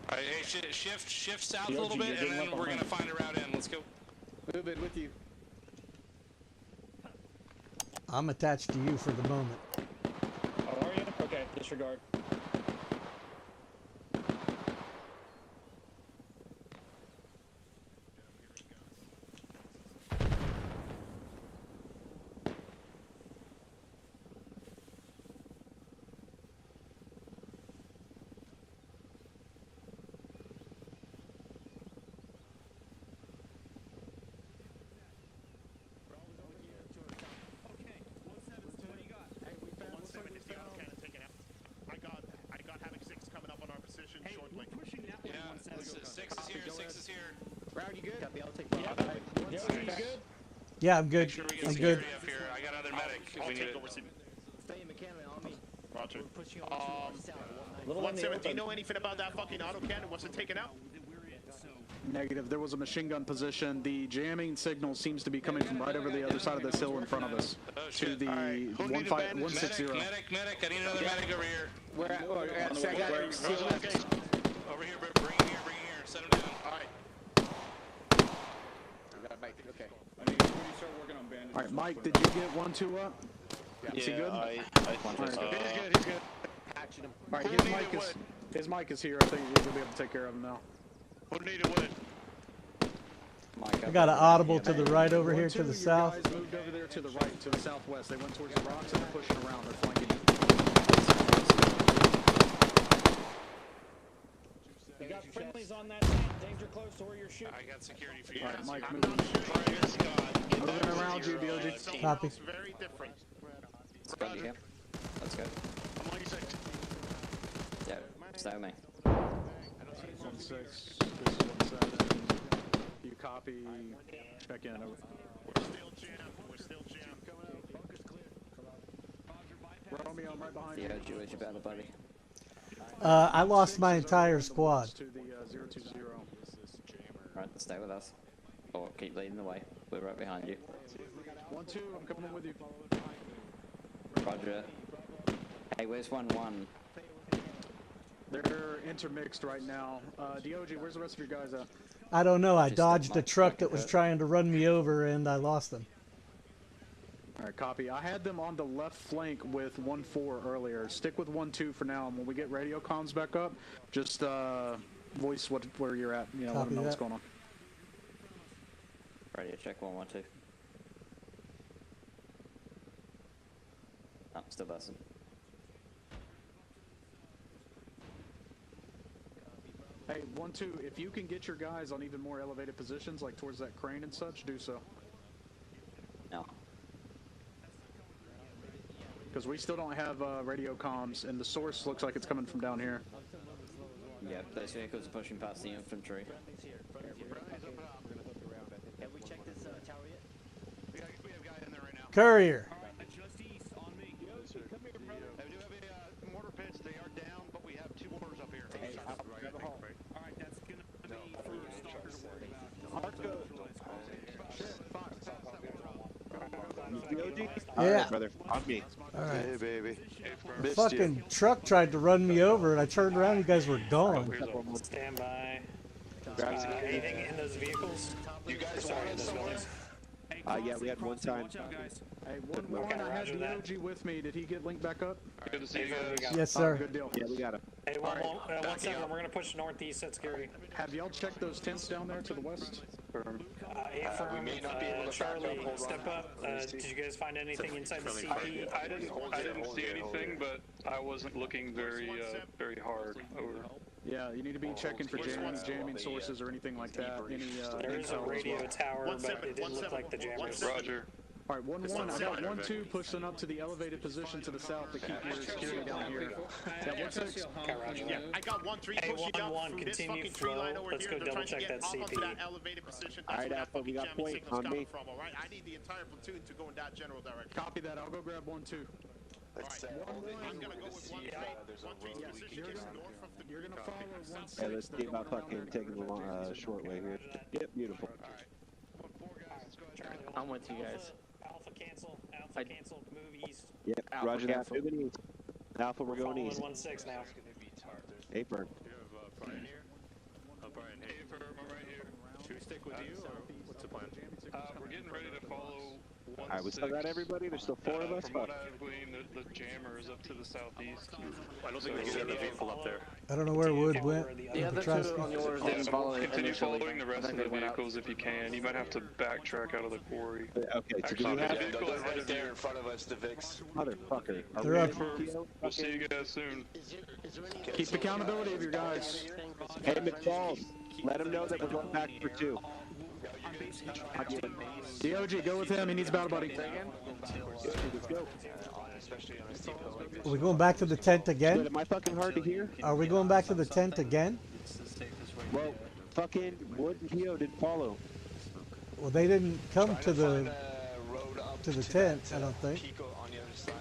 Alright, hey, shift south a little bit, and then we're gonna find a route in. Let's go. Move it with you. I'm attached to you for the moment. Oh, are you? Okay, disregard. Yeah, I'm good. Make sure we get I'm security good. up here. I got another medic if we need it. Roger. 1-7, do you know anything about that fucking autocannon? What's it taken out? Negative. There was a machine gun position. The jamming signal seems to be coming from right over the other side of this hill in front of us. To the 160. Medic, I need another medic over here. We're at second. Over here, bring him here, set him down. Alright. Okay. I think when you start working on bandits. Alright, Mike, did you get 1-2 up? Is he good? I He's good. Patching him. Alright, his mic is here. I think we're gonna be able to take care of him now. Who needed wood? I got an audible to the right over here to the south. Guys moved over there to the right, to the southwest. They went towards the rocks and they're pushing around. They're flanking. You got friendlies on that side. Danger close to where you're shooting. I got security for you. Alright, Mike, moving around you, DOG. Copy. Very different. Scott, you here? Let's go. Yeah, stay with me. 1-6. This is 1-7. You copy. Check in. Over. We're still jammed. We're still jammed. Romeo, I'm right behind you. Yeah, Jewish, you better, buddy. I lost my entire squad. To the 020. Right, stay with us. Or keep leading the way. We're right behind you. 1-2, I'm coming in with you. Roger. Hey, where's 1-1? They're intermixed right now. DOG, where's the rest of your guys at? I don't know. I dodged a truck that was trying to run me over, and I lost them. Alright, copy. I had them on the left flank with 1-4 earlier. Stick with 1-2 for now, and when we get radio comms back up, just voice where you're at. You know, let them know what's going on. Radio check 112. Oh, still buzzing. Hey, 1-2, if you can get your guys on even more elevated positions, like towards that crane and such, do so. No. Because we still don't have radio comms, and the source looks like it's coming from down here. Yeah, those vehicles are pushing past the infantry. Have we checked this tower yet? We have a guy in there right now. Courier. Just east on me. We do have a mortar pits. They are down, but we have 2 mortars up here. Alright, that's gonna be for Stalker to worry about. Yeah. Brother, on me. All right. Hey, baby. The fucking truck tried to run me over, and I turned around. You guys were gone. Stand by. Anything in those vehicles? You guys want it somewhere? Yeah, we had one time. Hey, 1-1, I had DOG with me. Did he get linked back up? Good to see you guys. Yes, sir. Good deal. Yeah, we got him. Hey, 1-7, we're gonna push northeast at security. Have y'all checked those tents down there to the west? We may not be able to Charlie, step up. Did you guys find anything inside the CD? I didn't see anything, but I wasn't looking very hard. Over. Yeah, you need to be checking for jamming sources or anything like that. Any there is a radio tower, but it didn't look like the jammers. Roger. All right, 1-1. I got 1-2 pushing up to the elevated position to the south to keep your security down here. Yeah, 1-6. Yeah, I got 1-3 Hey, pushing up 1-1, from this continue fucking tree line flow. over Let's here. go They're trying to double check get that up CP. onto that elevated position. That's Alright, where that Alpha, we fucking got jamming point signal's on coming me. from, alright? I need the entire platoon to go in that general direction. Copy that. I'll go grab 1-2. Alright, I'm gonna go with 1-3. 1-3's position just north of the... You're gonna follow 1-6. Hey, let's see about fucking taking the short way here. Yep, beautiful. I'm with you guys. Alpha cancel, move east. Yep, Alpha roger that. cancel. Moving east. Alpha, we're going east. 1-6 now. Apron. Brian here. Brian, hey, am I right here? Should we stick with you, or what's the plan? We're getting ready to follow. Alright, we still got everybody? There's still 4 of us? From what I've gleaned, the jammer is up to the southeast. I don't think we can get a vehicle up there. I don't know where Wood went. The other two on yours didn't follow it Continue initially. following the rest of the vehicles if you can. You might have to backtrack out of the quarry. Okay, so do we Actually, have... the vehicle ahead Right of there you. in front of us, the VIX. Motherfucker. Are They're we up. We'll see you guys soon. Keep the accountability of your guys. Hey, McFalls, let him know that we're going back for 2. DOG, go with him. He needs battle buddy. Let's go. Are we going back to the tent Wait, again? am I fucking hard to hear? Are we going back to the tent again? Well, fucking Wood and Keo didn't follow. Well, they didn't come to the tent, I don't think. Pico on the other side.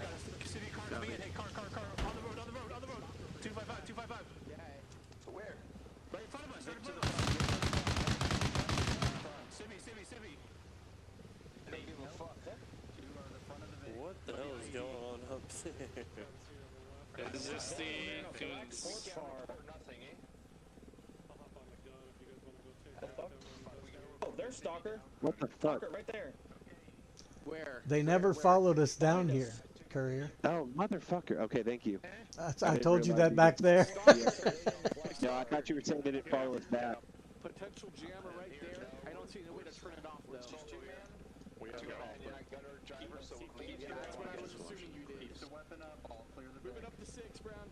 Hey, car, on the road. 255. Where? Right in front of us, right in front of us. What the hell is going on up there? Is this the goons? Oh, there's Stalker. What the fuck? Stalker right there. Where? They never followed us down here, Courier. Oh, motherfucker. Okay, thank you. I didn't told you realize that back there. No, I thought you were saying they didn't follow us back. Potential jammer right there. I don't see any way to turn it off though. We have That's what I was assuming you did. Keep the weapon up. I'll clear the Move it up to 6, Brown.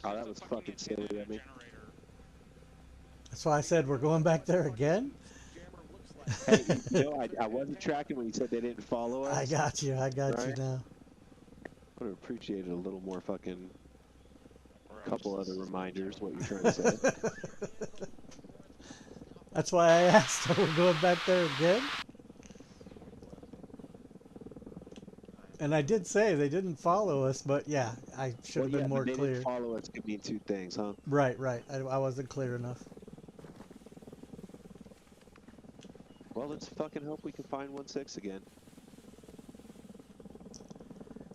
Oh, that was fucking silly of me. That's why I said we're going back there again. Hey, you know, I wasn't tracking when you said they didn't follow us. I got you. I got you Right. now. I would have appreciated a little more fucking couple other reminders what you're trying to say. That's why I asked. Are we going back there again? And I did say they didn't follow us, but yeah, I should have been more they clear. Didn't follow us could mean two things, huh? Right, right. I wasn't clear enough. Well, let's fucking hope we can find 1-6 again. It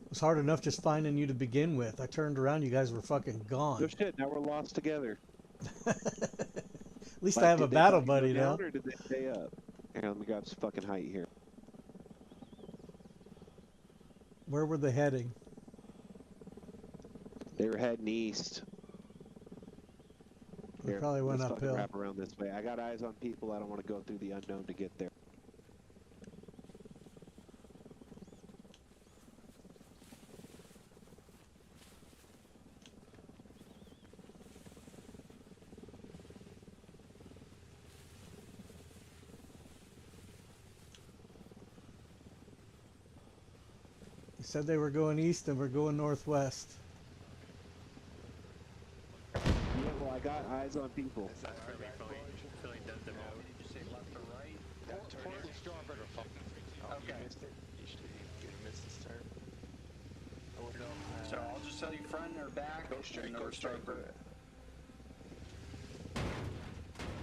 was hard enough just finding you to begin with. I turned around, you guys were fucking gone. No shit, now we're lost together. At least Like, I have a did they battle fucking buddy go now. down, or did they stay up? Hang on, let me grab some fucking height here. Where were they heading? They were heading east. We probably went let's fucking uphill. wrap around this way. I got eyes on people. I don't want to go through the unknown to get there. You said they were going east and we're going northwest. Yeah, well, I got eyes on people. feeling dead the mode. Did you say left or right? That turn is stronger. Okay. You missed it. You missed this turn. So I'll just tell you front or back. Go straight, go straight.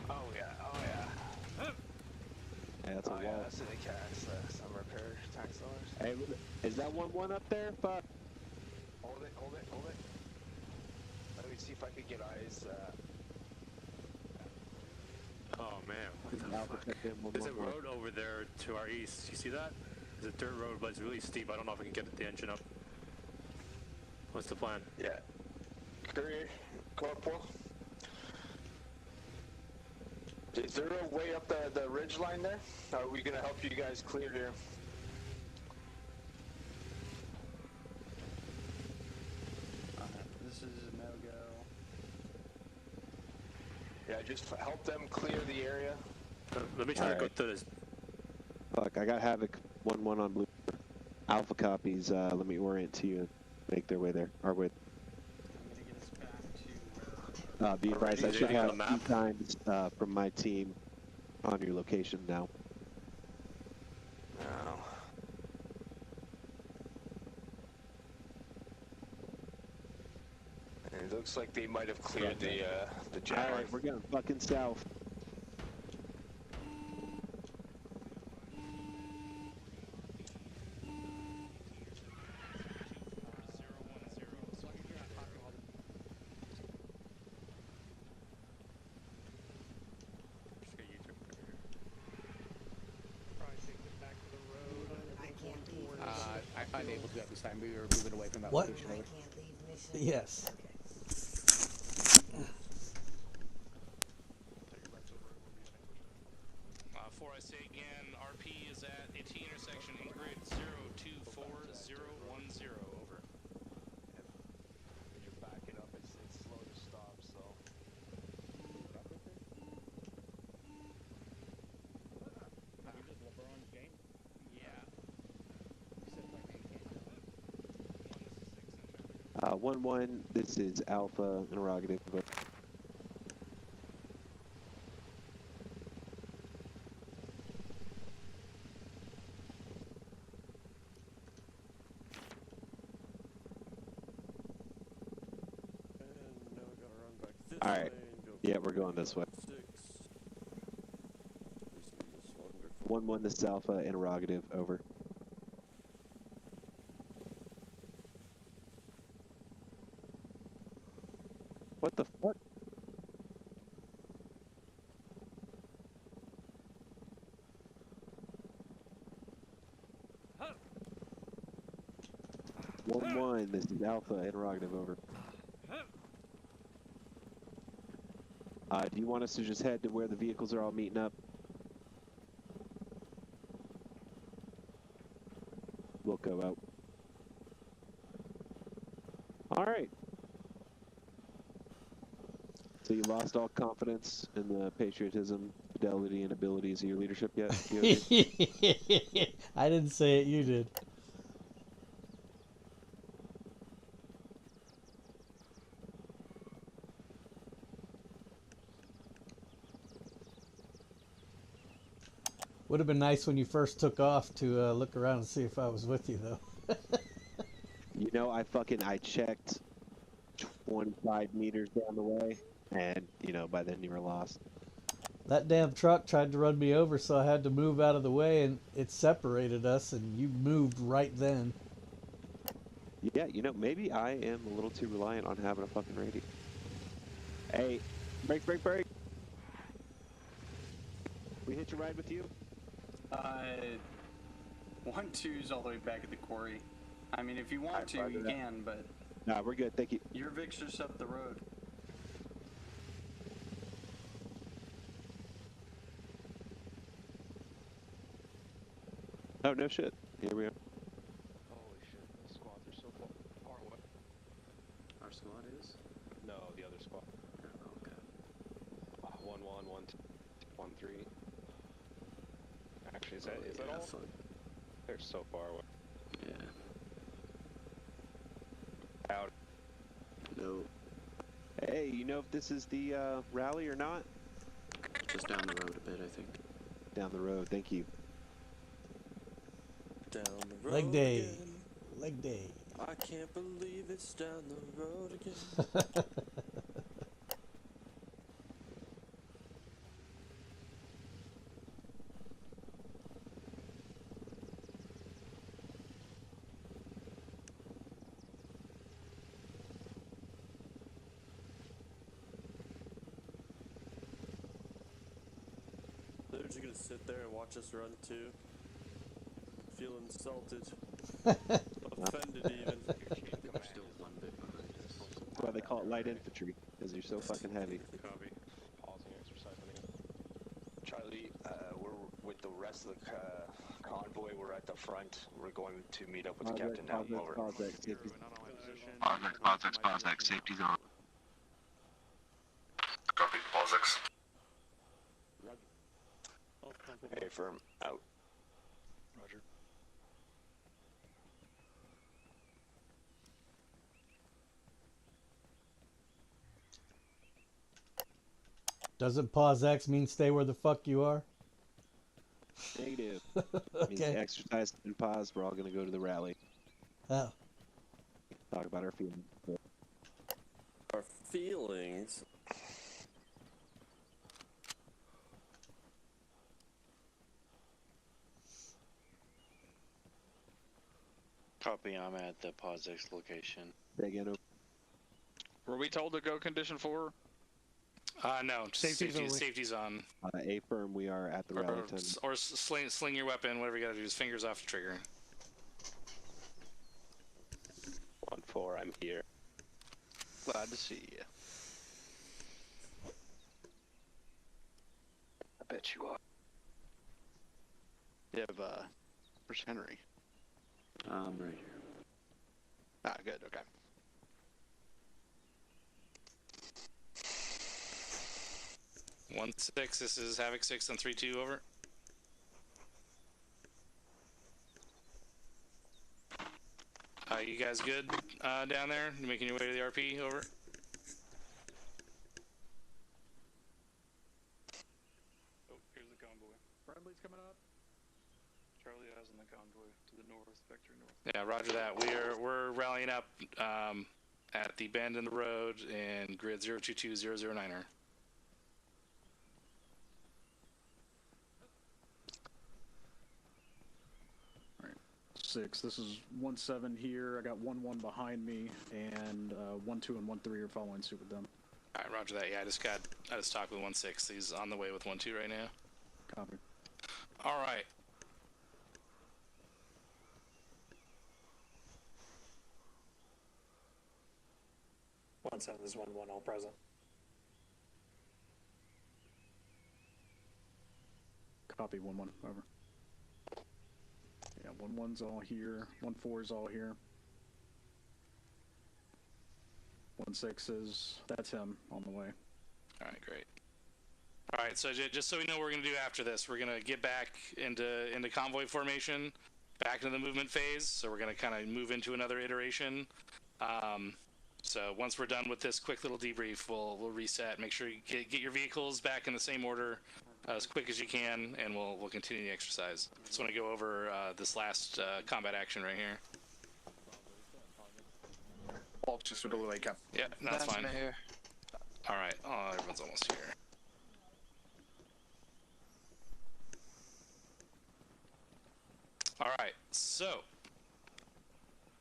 Oh yeah, oh yeah. Yeah, that's a wall. Yeah, that's the cast. Some repair tax dollars. Hey, is that 1-1 up there? Fuck. Hold it, hold it, hold it. Let me see if I can get eyes. Oh man, what the fuck? There's a road over there to our east. You see that? There's a dirt road, but it's really steep. I don't know if I can get the engine up. What's the plan? Yeah. Courier, Corporal. Is there a way up the ridge line there? Are we gonna help you guys clear here? This is a no-go. Yeah, just help them clear the area. Let me try to go through this. Fuck, I got Havoc 1-1 on blue. Alpha copies. Let me orient to you and make their way there. Our way. Be advised, I should have 2 times from my team on your location now. No. It looks like they might have cleared the jet line. Alright, we're going fucking south. I'm unable to at this time. We were moving away from that What? location. Yes. Before I say again, RP is at a T intersection in grid 024010. Over. When you're backing up, it's slow to stop, so. Yeah. 1-1, this is Alpha interrogative. Alright. Yeah, we're going this way. 1-1, this is Alpha interrogative. Over. What the fuck? One, this is Alpha, interrogative, over. Do you want us to just head to where the vehicles are all meeting up? We'll go out. Alright. So you lost all confidence in the patriotism, fidelity, and abilities of your leadership yet? I didn't say it, you did. Would have been nice when you first took off to look around and see if I was with you, though. You know, I checked 25 meters down the way, and, you know, by then you were lost. That damn truck tried to run me over, so I had to move out of the way, and it separated us, and you moved right then. Yeah, you know, maybe I am a little too reliant on having a fucking radio. Hey, break. We hitch a ride with you? 1-2's all the way back at the quarry. I mean, if you want to, you can, but... Nah, we're good, thank you. Your Vic's just up the road. Oh, no shit. Here we are. Holy shit, the squads are so far away. Our squad is? No, the other squad. Oh, okay. 1-1, 1-2, 1-3. Actually, is that all? Fun. They're so far away. Yeah. Out. No. Hey, you know if this is the rally or not? Just down the road a bit, I think. Down the road, thank you. Down the road Leg day. again. Leg day. I can't believe it's down the road again. They're just gonna sit there and watch us run too. Feel insulted. Offended even. They're still one bit behind us. That's why they call it light infantry, because you're so fucking heavy. Copy. Pausing exercise. Charlie, we're with the rest of the convoy. We're at the front. We're going to meet up with the captain now. Over. Posix, safety's on. Copy, Posix. Hey, firm, out. Roger. Doesn't pause X mean stay where the fuck you are? Negative. Okay. Means exercise and pause. We're all going to go to the rally. Oh. Talk about our feelings. Our feelings? Copy, I'm at the POSIX location. Were we told to go condition 4? No, safety's on. A firm, we are at the rally. Or sling your weapon, whatever you gotta do, just fingers off the trigger. 1-4, I'm here. Glad to see you. I bet you are. You have, where's Henry? Right here. Ah, good, okay. One 6, this is Havoc 6 on 3-2, over. You guys good down there? You making your way to the RP, over? Oh, here's the convoy. Friendly's coming up. Charlie has in the convoy to the north, vector north. Yeah, roger that. We're rallying up at the bend in the road in grid 022009er. 6. This is 1-7 here. I got 1-1 behind me, and 1-2 and 1-3 are following suit with them. All right, roger that. Yeah, I just talked with 1-6. He's on the way with 1-2 right now. Copy. All right. One 7 is 1-1, all present. Copy 1-1. Over. Yeah, 1-1's all here. 1-4 is all here. 1-6 is that's him on the way. All right, great. All right, so just so we know what we're going to do after this, we're going to get back into convoy formation, back into the movement phase. So we're going to kind of move into another iteration. So once we're done with this quick little debrief, we'll reset. Make sure you get your vehicles back in the same order as quick as you can, and we'll continue the exercise. Just want to go over this last combat action right here. All just with a little cap. Yeah, no, that's fine. Here. All right, everyone's almost here. All right, so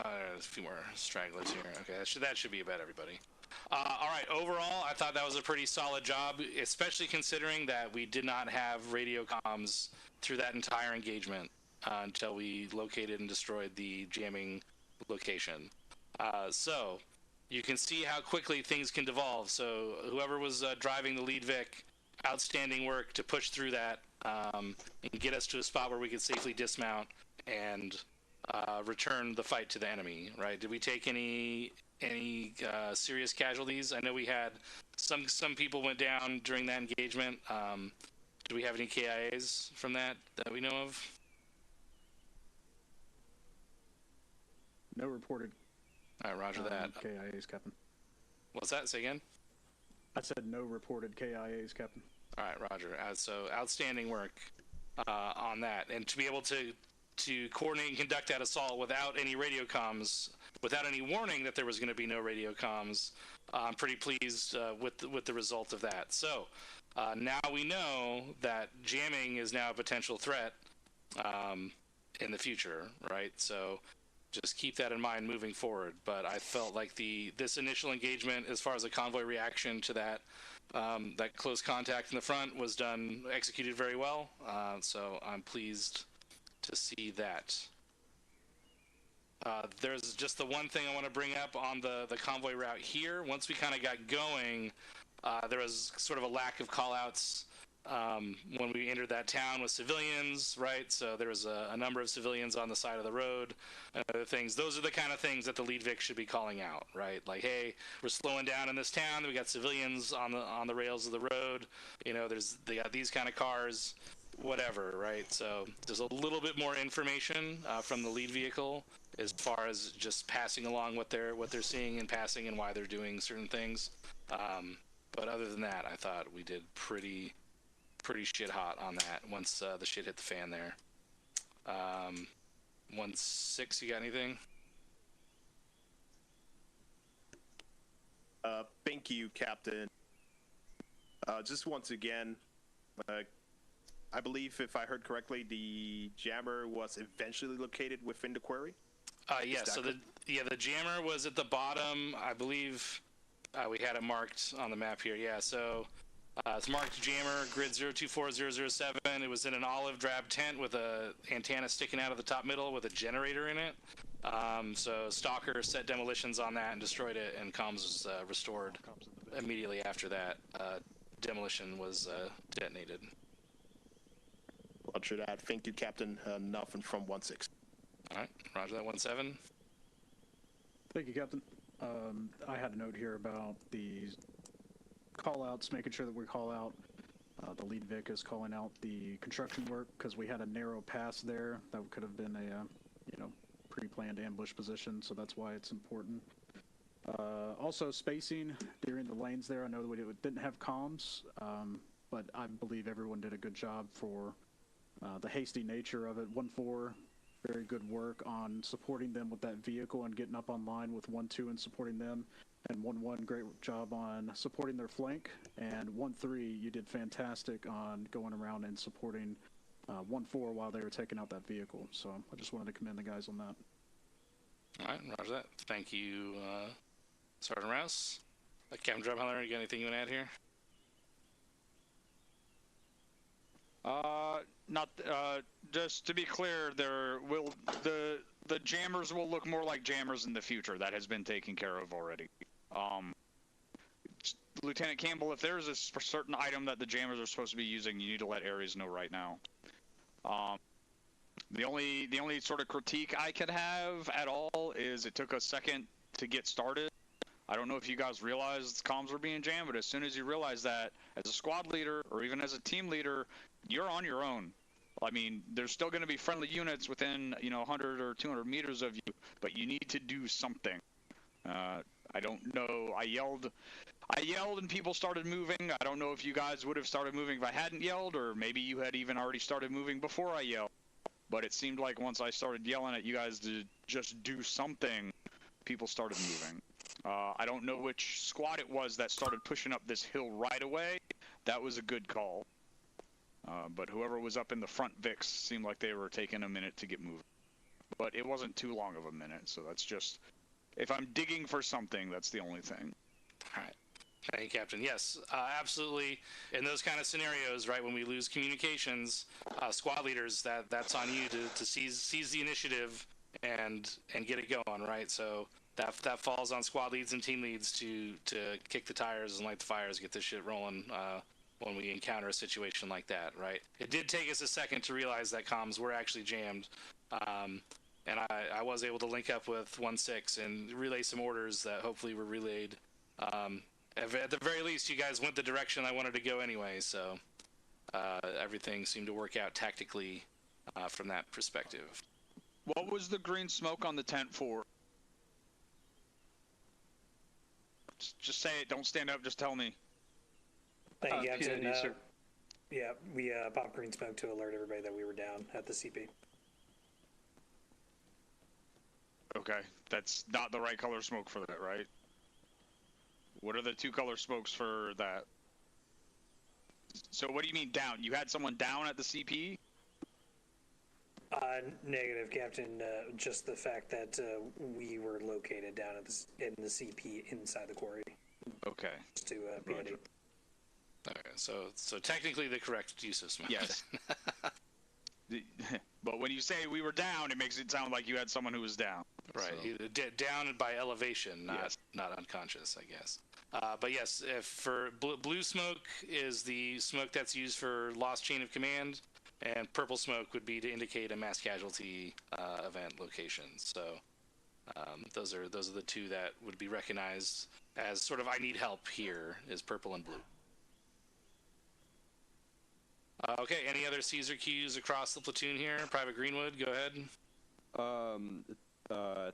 there's a few more stragglers here. Okay, that should be about everybody. All right, overall, I thought that was a pretty solid job, especially considering that we did not have radio comms through that entire engagement until we located and destroyed the jamming location. So you can see how quickly things can devolve. So whoever was driving the lead Vic, outstanding work to push through that and get us to a spot where we could safely dismount and return the fight to the enemy. Right? Did we take any serious casualties? I know we had some people went down during that engagement. Do we have any KIAs from that we know of? No reported. All right, roger that. KIAs, Captain. What's that? Say again? I said no reported KIAs, Captain. All right, roger. So outstanding work on that. And to be able to coordinate and conduct that assault without any radio comms, without any warning that there was going to be no radio comms, I'm pretty pleased with the result of that. So now we know that jamming is now a potential threat in the future, right? So just keep that in mind moving forward. But I felt like this initial engagement, as far as a convoy reaction to that close contact in the front, was executed very well. So I'm pleased to see that. There's just the one thing I want to bring up on the convoy route here. Once we kind of got going, there was sort of a lack of callouts when we entered that town with civilians, right? So there was a number of civilians on the side of the road and other things. Those are the kind of things that the lead Vic should be calling out, right? Like, hey, we're slowing down in this town. We got civilians on the rails of the road. You know, they got these kind of cars, whatever, right? So there's a little bit more information from the lead vehicle as far as just passing along what they're seeing and passing and why they're doing certain things. But other than that, I thought we did pretty shit hot on that once the shit hit the fan there. 1-6, you got anything? Thank you, Captain. Just once again, I believe if I heard correctly, the jammer was eventually located within the quarry? Yeah, so the jammer was at the bottom. I believe we had it marked on the map here. Yeah, so it's marked jammer, grid 024007. It was in an olive drab tent with a antenna sticking out of the top middle with a generator in it. So Stalker set demolitions on that and destroyed it, and comms was restored immediately after that. Demolition was detonated. Roger that. Thank you, Captain. Nothing from 1-6. All right, roger that. 1-7. Thank you, Captain. I had a note here about the call-outs, making sure that we call out. The lead Vic is calling out the construction work because we had a narrow pass there that could have been a pre-planned ambush position, so that's why it's important. Also, spacing during the lanes there. I know that we didn't have comms, but I believe everyone did a good job for the hasty nature of it. 1-4, very good work on supporting them with that vehicle and getting up online with 1-2 and supporting them. And 1-1, great job on supporting their flank. And 1-3, you did fantastic on going around and supporting 1-4 while they were taking out that vehicle. So I just wanted to commend the guys on that. All right, roger that. Thank you, Sergeant Rouse. Captain Drumheller, you got anything you want to add here? Not just to be clear, the jammers will look more like jammers in the future. That has been taken care of already. Lieutenant Campbell, if there's a certain item that the jammers are supposed to be using, you need to let Ares know right now. The only sort of critique I could have at all is it took a second to get started. I don't know if you guys realized comms were being jammed, but as soon as you realize that, as a squad leader or even as a team leader, you're on your own. I mean, there's still going to be friendly units within, 100 or 200 meters of you, but you need to do something. I don't know. I yelled and people started moving. I don't know if you guys would have started moving if I hadn't yelled, or maybe you had even already started moving before I yelled. But it seemed like once I started yelling at you guys to just do something, people started moving. I don't know which squad it was that started pushing up this hill right away. That was a good call. But whoever was up in the front Vix seemed like they were taking a minute to get moving. But it wasn't too long of a minute, so that's just... If I'm digging for something, that's the only thing. All right. Thank you, Captain. Yes, absolutely. In those kind of scenarios, right, when we lose communications, squad leaders, that's on you to seize the initiative and get it going, right? So that falls on squad leads and team leads to kick the tires and light the fires, get this shit rolling when we encounter a situation like that, right? It did take us a second to realize that comms were actually jammed, and I was able to link up with 1-6 and relay some orders that hopefully were relayed. At the very least, you guys went the direction I wanted to go anyway, so everything seemed to work out tactically from that perspective. What was the green smoke on the tent for? Just say it. Don't stand up. Just tell me. Thank you, Captain. Yeah, we popped green smoke to alert everybody that we were down at the CP. Okay, that's not the right color smoke for that, right? What are the two color smokes for that? So what do you mean down? You had someone down at the CP? Negative, Captain. Just the fact that we were located down at in the CP inside the quarry. Okay. Just to be ready. Okay, so technically the correct use of smoke. Yes. But when you say we were down, it makes it sound like you had someone who was down. Right, So. Down by elevation, not unconscious, I guess. But yes, if for blue smoke is the smoke that's used for lost chain of command, and purple smoke would be to indicate a mass casualty event location. So those are the two that would be recognized as sort of I need help here is purple and blue. Okay, any other Caesar cues across the platoon here? Private Greenwood, go ahead.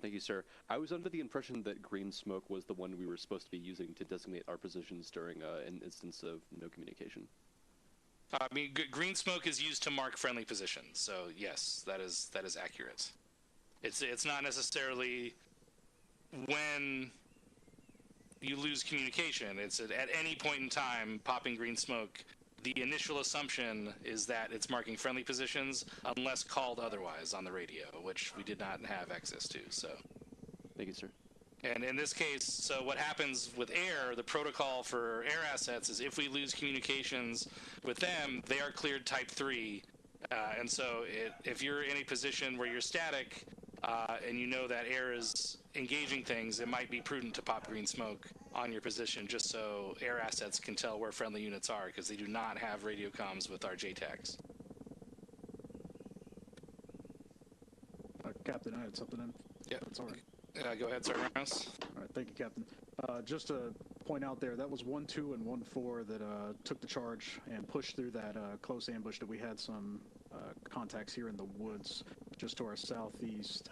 Thank you, sir. I was under the impression that green smoke was the one we were supposed to be using to designate our positions during an instance of no communication. I mean, green smoke is used to mark friendly positions, so yes, that is accurate. It's not necessarily when you lose communication. It's at any point in time, popping green smoke. The initial assumption is that it's marking friendly positions unless called otherwise on the radio, which we did not have access to. So, thank you, sir. And in this case, so what happens with air, the protocol for air assets is if we lose communications with them, they are cleared type 3. And so if you're in a position where you're static and you know that air is engaging things, it might be prudent to pop green smoke on your position just so air assets can tell where friendly units are, because they do not have radio comms with our JTACs. Captain, I had something in. Yeah. That's all right. Go ahead, Sergeant Rouse. All right, thank you, Captain. Just to point out there, that was 1-2 and 1-4 that took the charge and pushed through that close ambush that we had some contacts here in the woods just to our southeast.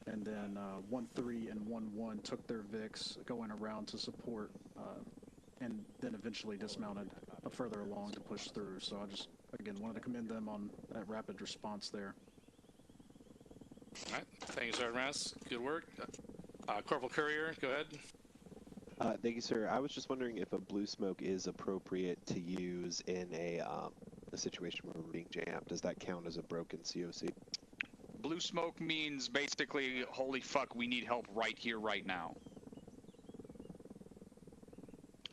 And then 1-3 and 1-1 took their VIX going around to support and then eventually dismounted further along to push through. So I just, again, wanted to commend them on that rapid response there. All right. Thank you, Sergeant Rouse. Good work. Corporal Courier, go ahead. Thank you, sir. I was just wondering if a blue smoke is appropriate to use in a situation where we're being jammed. Does that count as a broken COC? Blue smoke means basically, holy fuck, we need help right here, right now.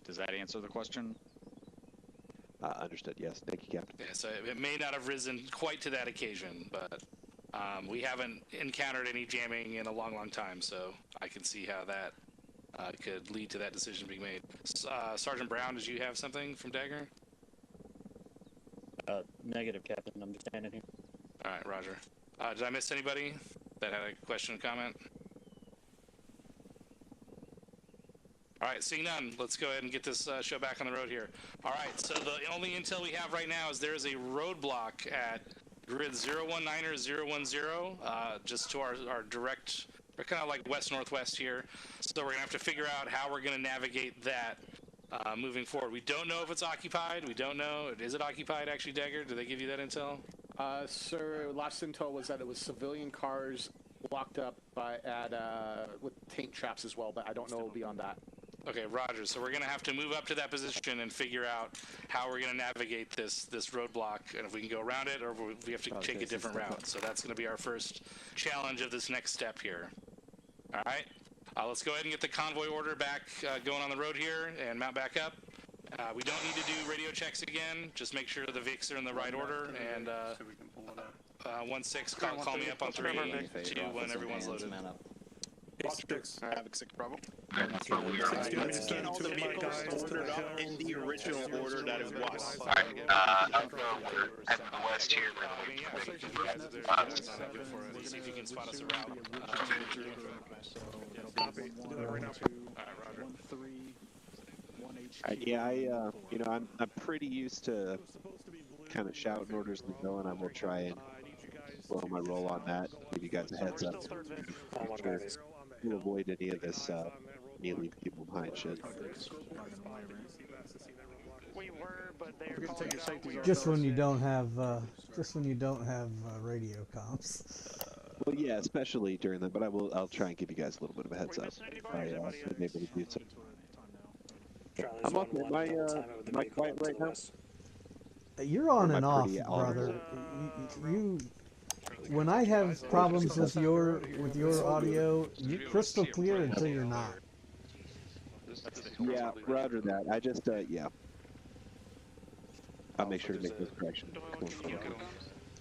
Does that answer the question? Understood, yes. Thank you, Captain. Yeah, so it may not have risen quite to that occasion, but we haven't encountered any jamming in a long, long time, so I can see how that could lead to that decision being made. Sergeant Brown, did you have something from Dagger? Negative, Captain. I'm just standing here. All right, Roger. Did I miss anybody that had a question or comment? All right, seeing none, let's go ahead and get this show back on the road here. All right, so the only intel we have right now is there is a roadblock at grid 019010, just to our direct, we're kind of like west-northwest here. So we're going to have to figure out how we're going to navigate that moving forward. We don't know if it's occupied. We don't know. Is it occupied, actually, Dagger? Did they give you that intel? Sir, last intel was that it was civilian cars locked up with tank traps as well, but I don't know beyond that. Okay, Roger. So we're going to have to move up to that position and figure out how we're going to navigate this roadblock, and if we can go around it or if we have to take a different route. So that's going to be our first challenge of this next step here. All right. Let's go ahead and get the convoy order back going on the road here and mount back up. We don't need to do radio checks again. Just make sure the VICs are in the right order. And 1-6, call me up on 3, 2, when everyone's loaded. Havoc 6 Bravo. That's what we are. Let's get all the vehicles ordered up in the original order that it was. Alright, I'll go. We're heading to the west here. See if you can spot us a route. Yeah, I'm pretty used to kind of shouting orders and going. I will try and blow my roll on that. Give you guys a heads up. Sure to avoid any of this me leave people behind shit. Just when you don't have radio comms. Well, yeah, especially during that. But I'll try and give you guys a little bit of a heads up. I'm able to do so. I'm up with my quiet right now. You're on and off, brother. You when I have problems with your audio, you're crystal clear until you're not. Yeah, roger that. I just yeah. I'll make sure to make those corrections.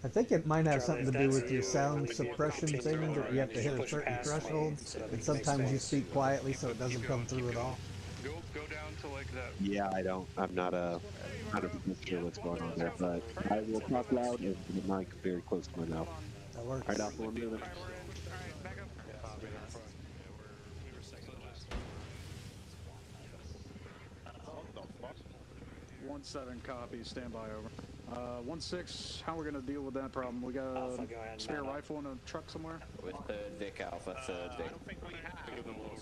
I think it might have something to do with your sound suppression thing, that you have to hit a certain threshold, and sometimes you speak quietly so it doesn't come through at all. Go down to like that. Yeah, I'm not 100% sure what's going on there, but I will talk loud and the mic very close to my mouth. That works. Alright, Alpha, I'm moving. 1-7 copy, stand by over. 1-6, how are we going to deal with that problem? We got a spare rifle in a truck somewhere? With the Vic Alpha, Vic.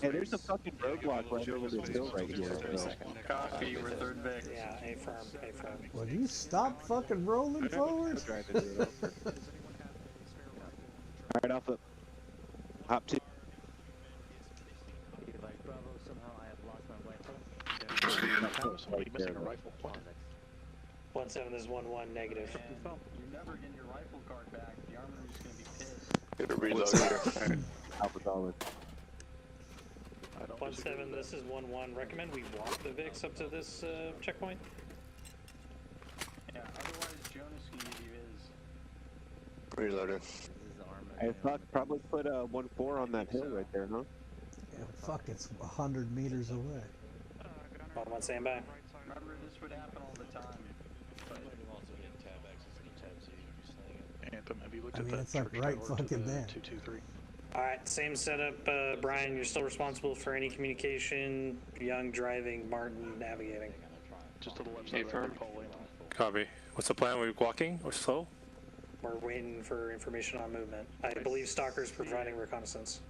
Hey, there's a fucking roadblock right over this hill right here. Copy, we're third Vic. Yeah, A firm. Will you stop fucking rolling forward? Alright, Alpha. Hop 2. 1-7 is 1-1 negative. You're never getting your rifle card back. The armor is going to be pissed. Get a reload here. Alpha solid. 1-7, this is 1-1. Recommend we walk the VIX up to this checkpoint. Yeah, otherwise Jonas can give you his. Reloaded. Hey, fuck, probably put a 1-4 on that hill right there, huh? Yeah, fuck, it's 100 meters away. 1-1 standby. Remember, this would happen all the time. Anthem, have you looked I at mean, that it's like church right tower to fucking the there. 223? Alright, same setup. Brian, you're still responsible for any communication. Young driving, Martin navigating. Just to the left side of the pole. Copy. What's the plan? Are we walking or slow? We're waiting for information on movement. I believe Stalker's providing reconnaissance.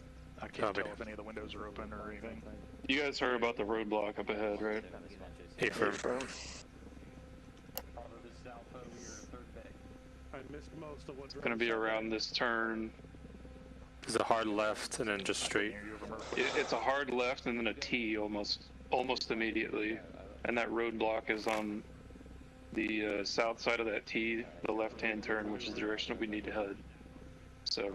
I can't tell if any of the windows are open or anything. You guys heard about the roadblock up ahead, right? Affirm. I missed most of what's It's gonna be around this turn. Is it hard left and then just straight? It's a hard left and then a T almost immediately, and that roadblock is on the south side of that T, the left-hand turn, which is the direction that we need to head. So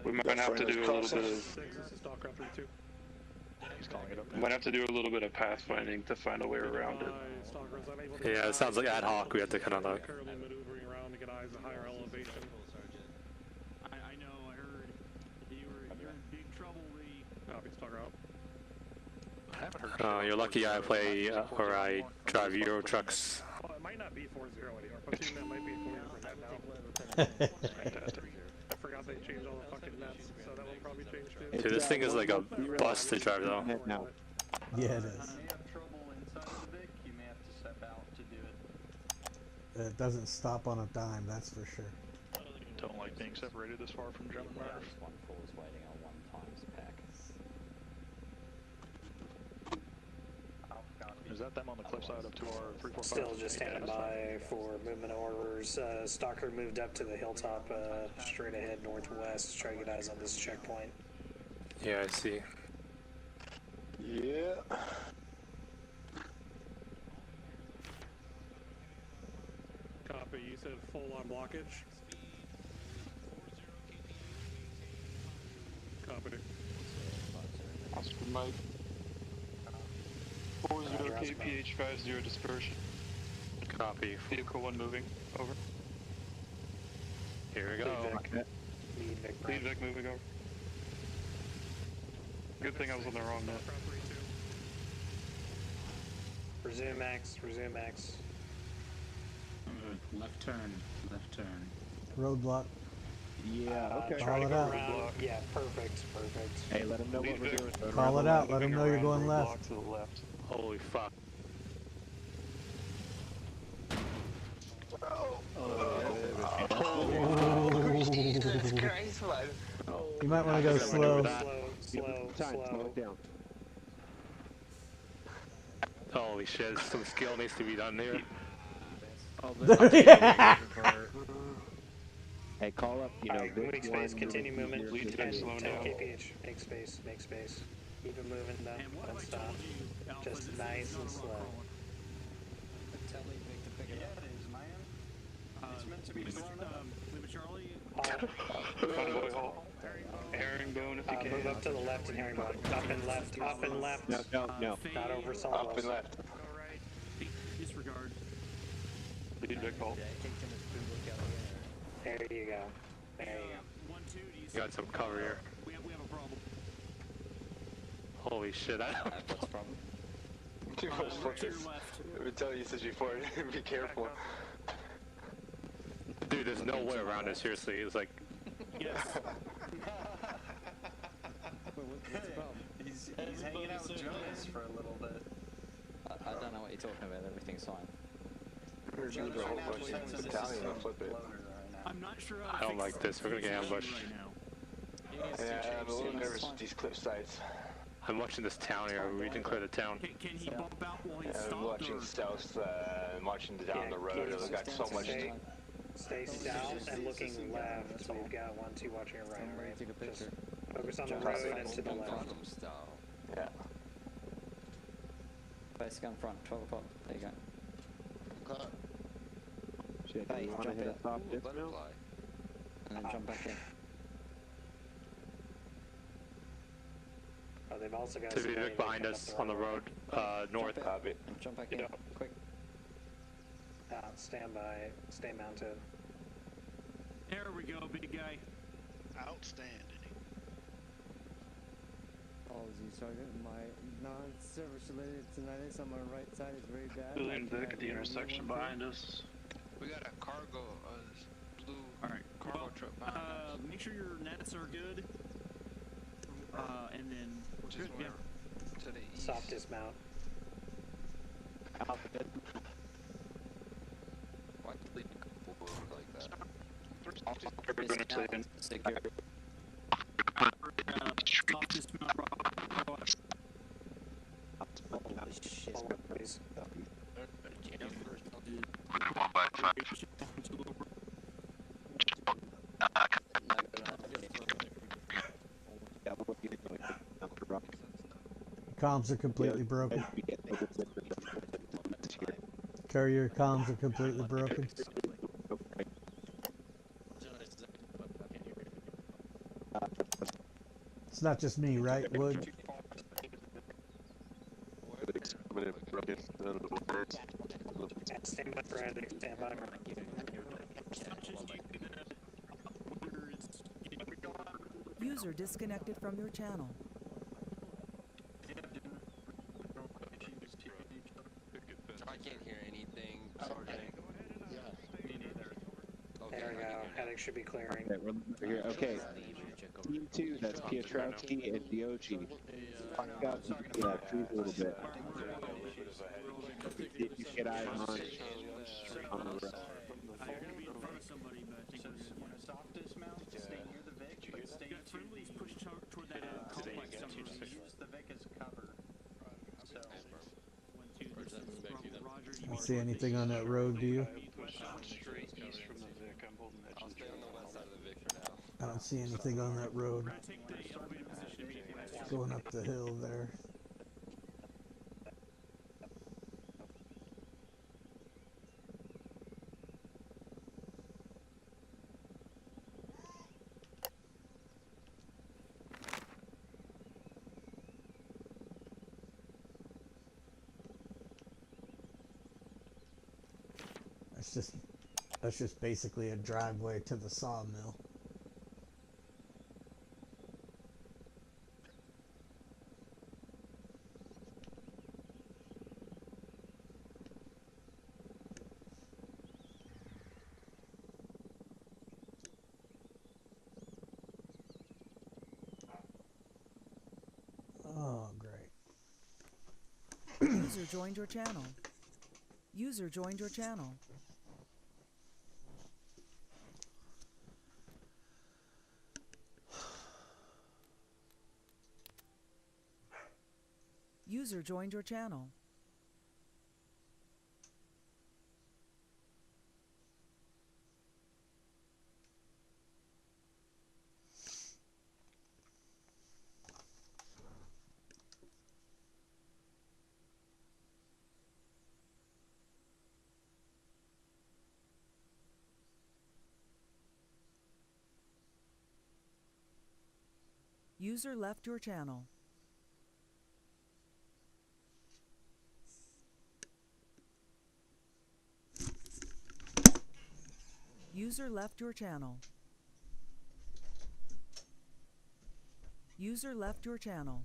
we might have to do a little bit of. he's calling it up now. Might have to do a little bit of pathfinding to find a way around it. Yeah, it sounds like ad hoc. We have to kind of like. Currently maneuvering around to get eyes at higher elevation. I know, I heard. You're in big trouble, Lee. Copy, Stalker out. I haven't heard. You're lucky I play or I drive Euro trucks. Well, it might not be 4-0 anymore. Pushing that might be 40% now. Fantastic. I forgot they changed all the fucking nets, so that will probably change too. Dude, this thing is like a bus to drive though. No. Yeah, it is. If you have trouble inside the Vic, you may have to step out to do it. It doesn't stop on a dime, that's for sure. Don't like being separated this far from German Murph. One full is waiting on 1 times pack. Is that them on the cliffside up to our 345? Still just standing by for movement orders. Stalker moved up to the hilltop, straight ahead northwest to try to get eyes on this checkpoint. Yeah, I see. Yeah. Copy, you said full on blockage? Copy. Oscar Mike. 40 kph 50 dispersion. Copy. Vehicle 1 moving. Over. Here we go. Lead Vic moving over. Good thing I was on the wrong net. Resume max, resume max. Left turn, left turn. Roadblock. Yeah, okay. Try to Call it go out. around. Yeah, perfect, perfect. Hey, let them know what we're doing. Call it out, let them know you're going left. To the left. Holy fuck. Jesus Christ, man. You might want to go slow. Slow. Slow it down. Holy shit, some skill needs to be done here. Hey, call up, you know, Make space, continue movement. Lead 10 Vic slowing down. kph. Make space, make space. Keep it moving, don't stop. Just nice and slow. Tell Lee Vic to pick it up. Yeah, it is, man. It's meant to be thrown up. Convoy halt. Herringbone if you can. Move up to the left and herringbone. Up and left, up and left. No. Not over Up Salvos. and left. Disregard. Lead Vic halt. There you go. There you go. You got some cover here. We have a problem. Holy shit, I don't. What's the problem? Too much focus. Let me tell you this before. Be careful. Dude, there's no way around it, seriously. It's like. Yes. What's the problem? He's hanging out with Jonas for a little bit. I don't know what you're talking about, everything's fine. We're doing a whole bunch of Italian and flip it. I'm not sure I don't like this, we're gonna get ambushed. Yeah, I'm a little nervous with these cliff sites. I'm watching this town here, we didn't clear the town. Can he bump out while he's Yeah, I'm stopped? watching south, marching down the road. I've got so much to... Stay south and looking left. We've got 1-2 watching your right. Alright, just focus on the road and to the left. Yeah. Basic gun front, 12 o'clock. There you go. Shit, do you want to hit a top dip now? And then jump back in. Oh, they've also got To be Vic behind us on the road, north. Copy. And jump back in, quick. Stand by, stay mounted. There we go, big guy. Outstanding. Apologies, Sergeant. My non-service related tinnitus on my right side is very bad. Billion Vic at the intersection behind us. We got a cargo, blue cargo truck behind us. Make sure your nets are good. And then Which is where? To the east. Soft dismount. Why did they go forward like that? Secure. soft dismount. Holy shit. Please. 1x5. Comms are completely broken. Carrier comms are completely broken. It's not just me, right, Wood? Stand by, Brandon. Stand by. User disconnected from your channel. I can't hear anything, Sergeant. Yeah, me neither. There we go. Heading should be clearing. Okay, we're here. Okay. Team 2, that's Pietrowski and Diochi. Talk out the trees a little bit. See if you get eyes on the road. Soft dismount, stay near the Vic, but stay friendlies push toward that complex. Use the Vic as cover. So, Don't see anything on that road, do you? Straight east from the Vic. I'm holding edge. I'll stay on the west side of the Vic for now. I don't see anything on that road. Going up the hill there. That's just basically a driveway to the sawmill. Oh, great. User joined your channel. User joined your channel. User joined your channel. User left your channel. User left your channel. User left your channel.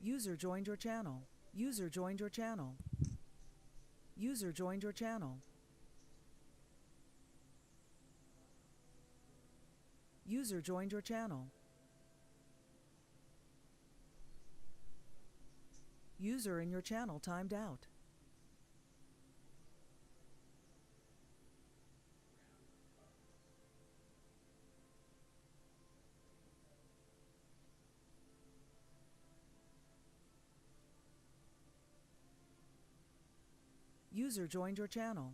User joined your channel. User joined your channel. User joined your channel. User joined your channel. User in your channel timed out. User joined your channel.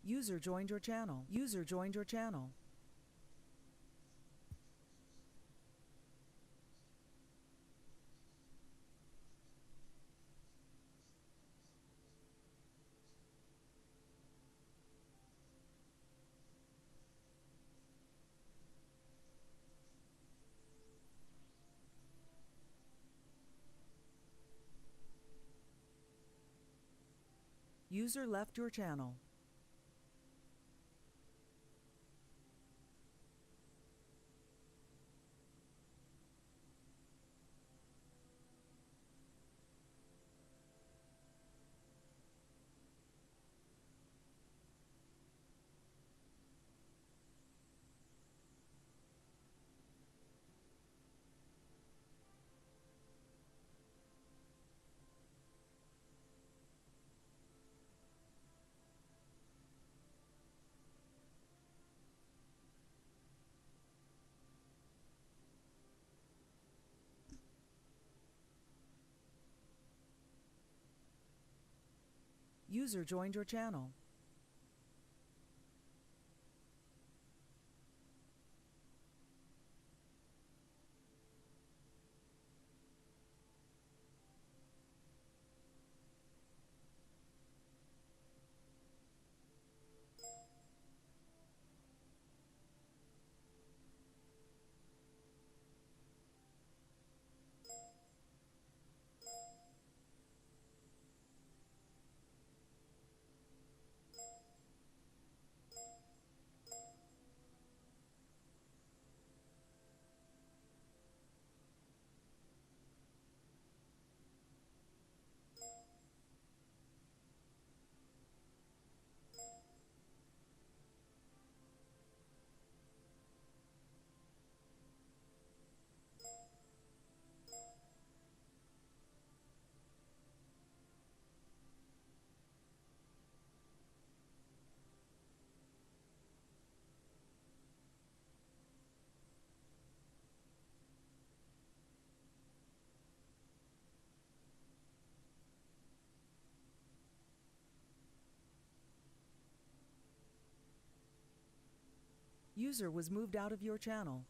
User joined your channel. User joined your channel. User left your channel. User joined your channel. User was moved out of your channel.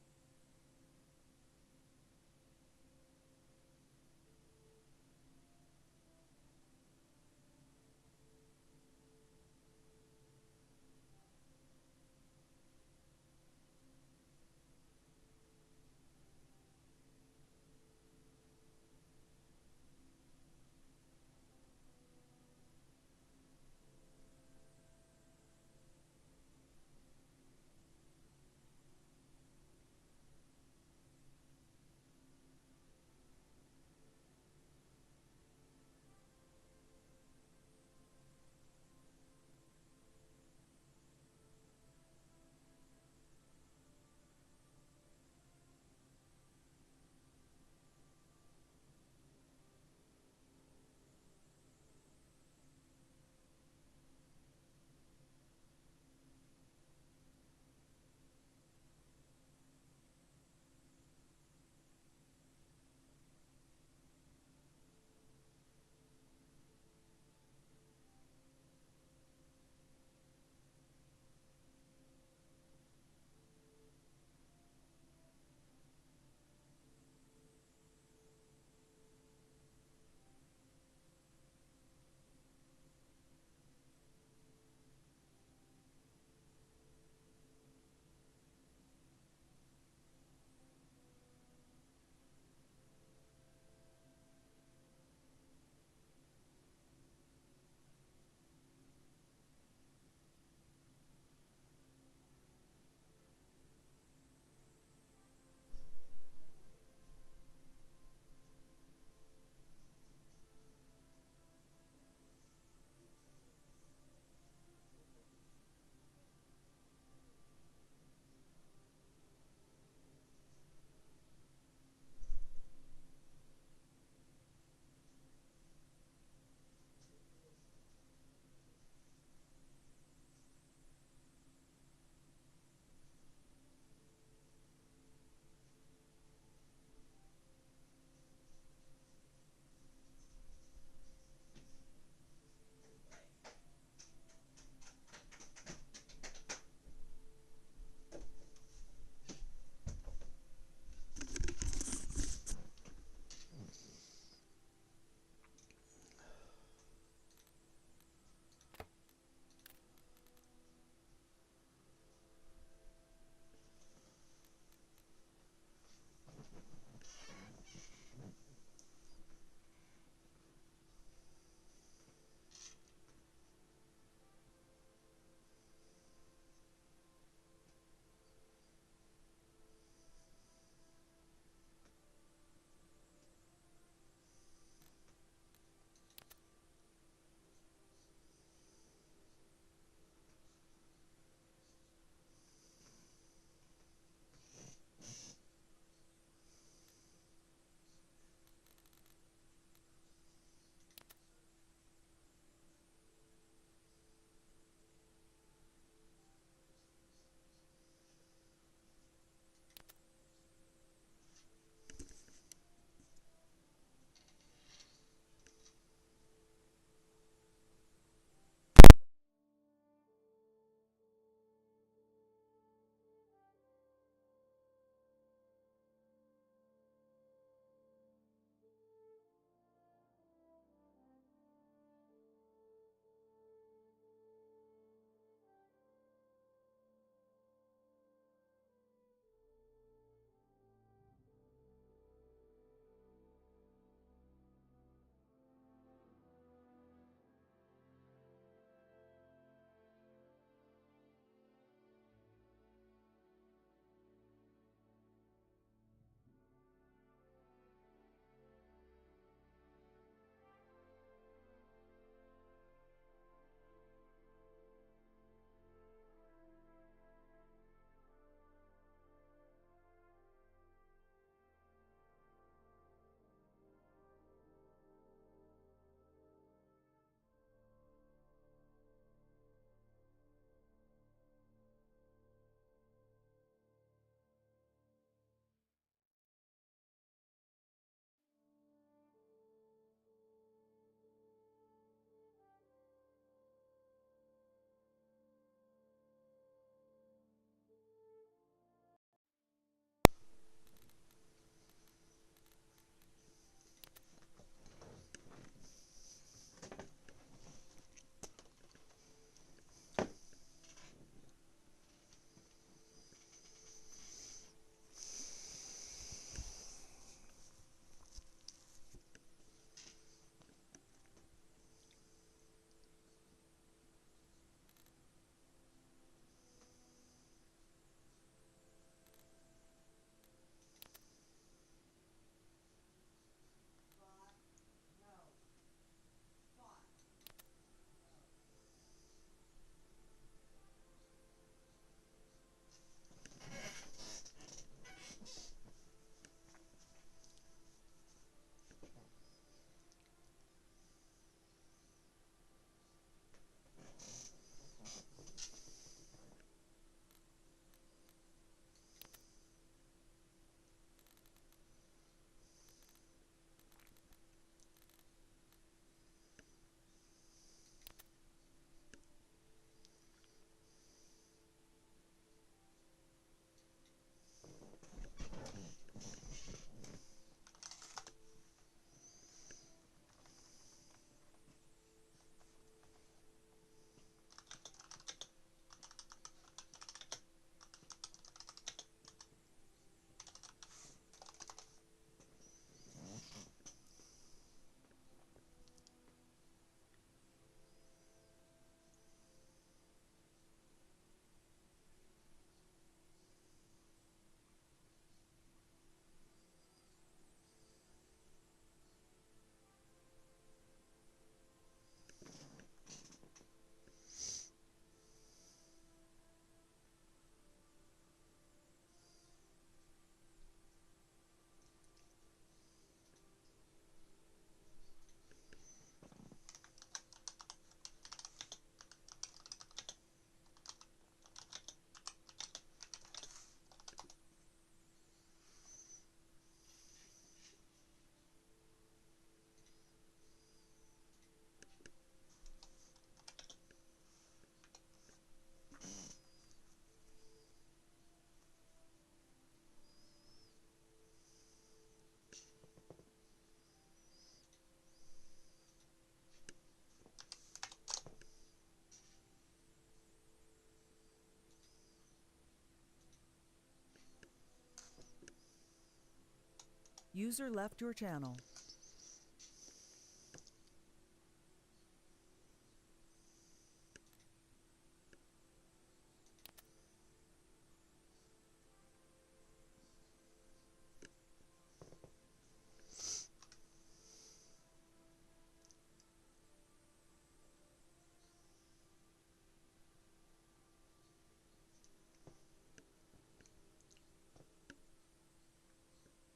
User left your channel.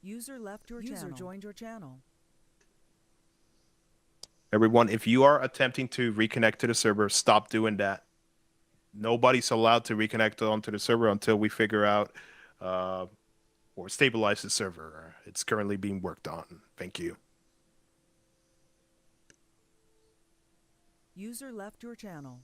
User left your channel. User joined your channel. Everyone, if you are attempting to reconnect to the server, stop doing that. Nobody's allowed to reconnect onto the server until we figure out or stabilize the server. It's currently being worked on. Thank you. User left your channel.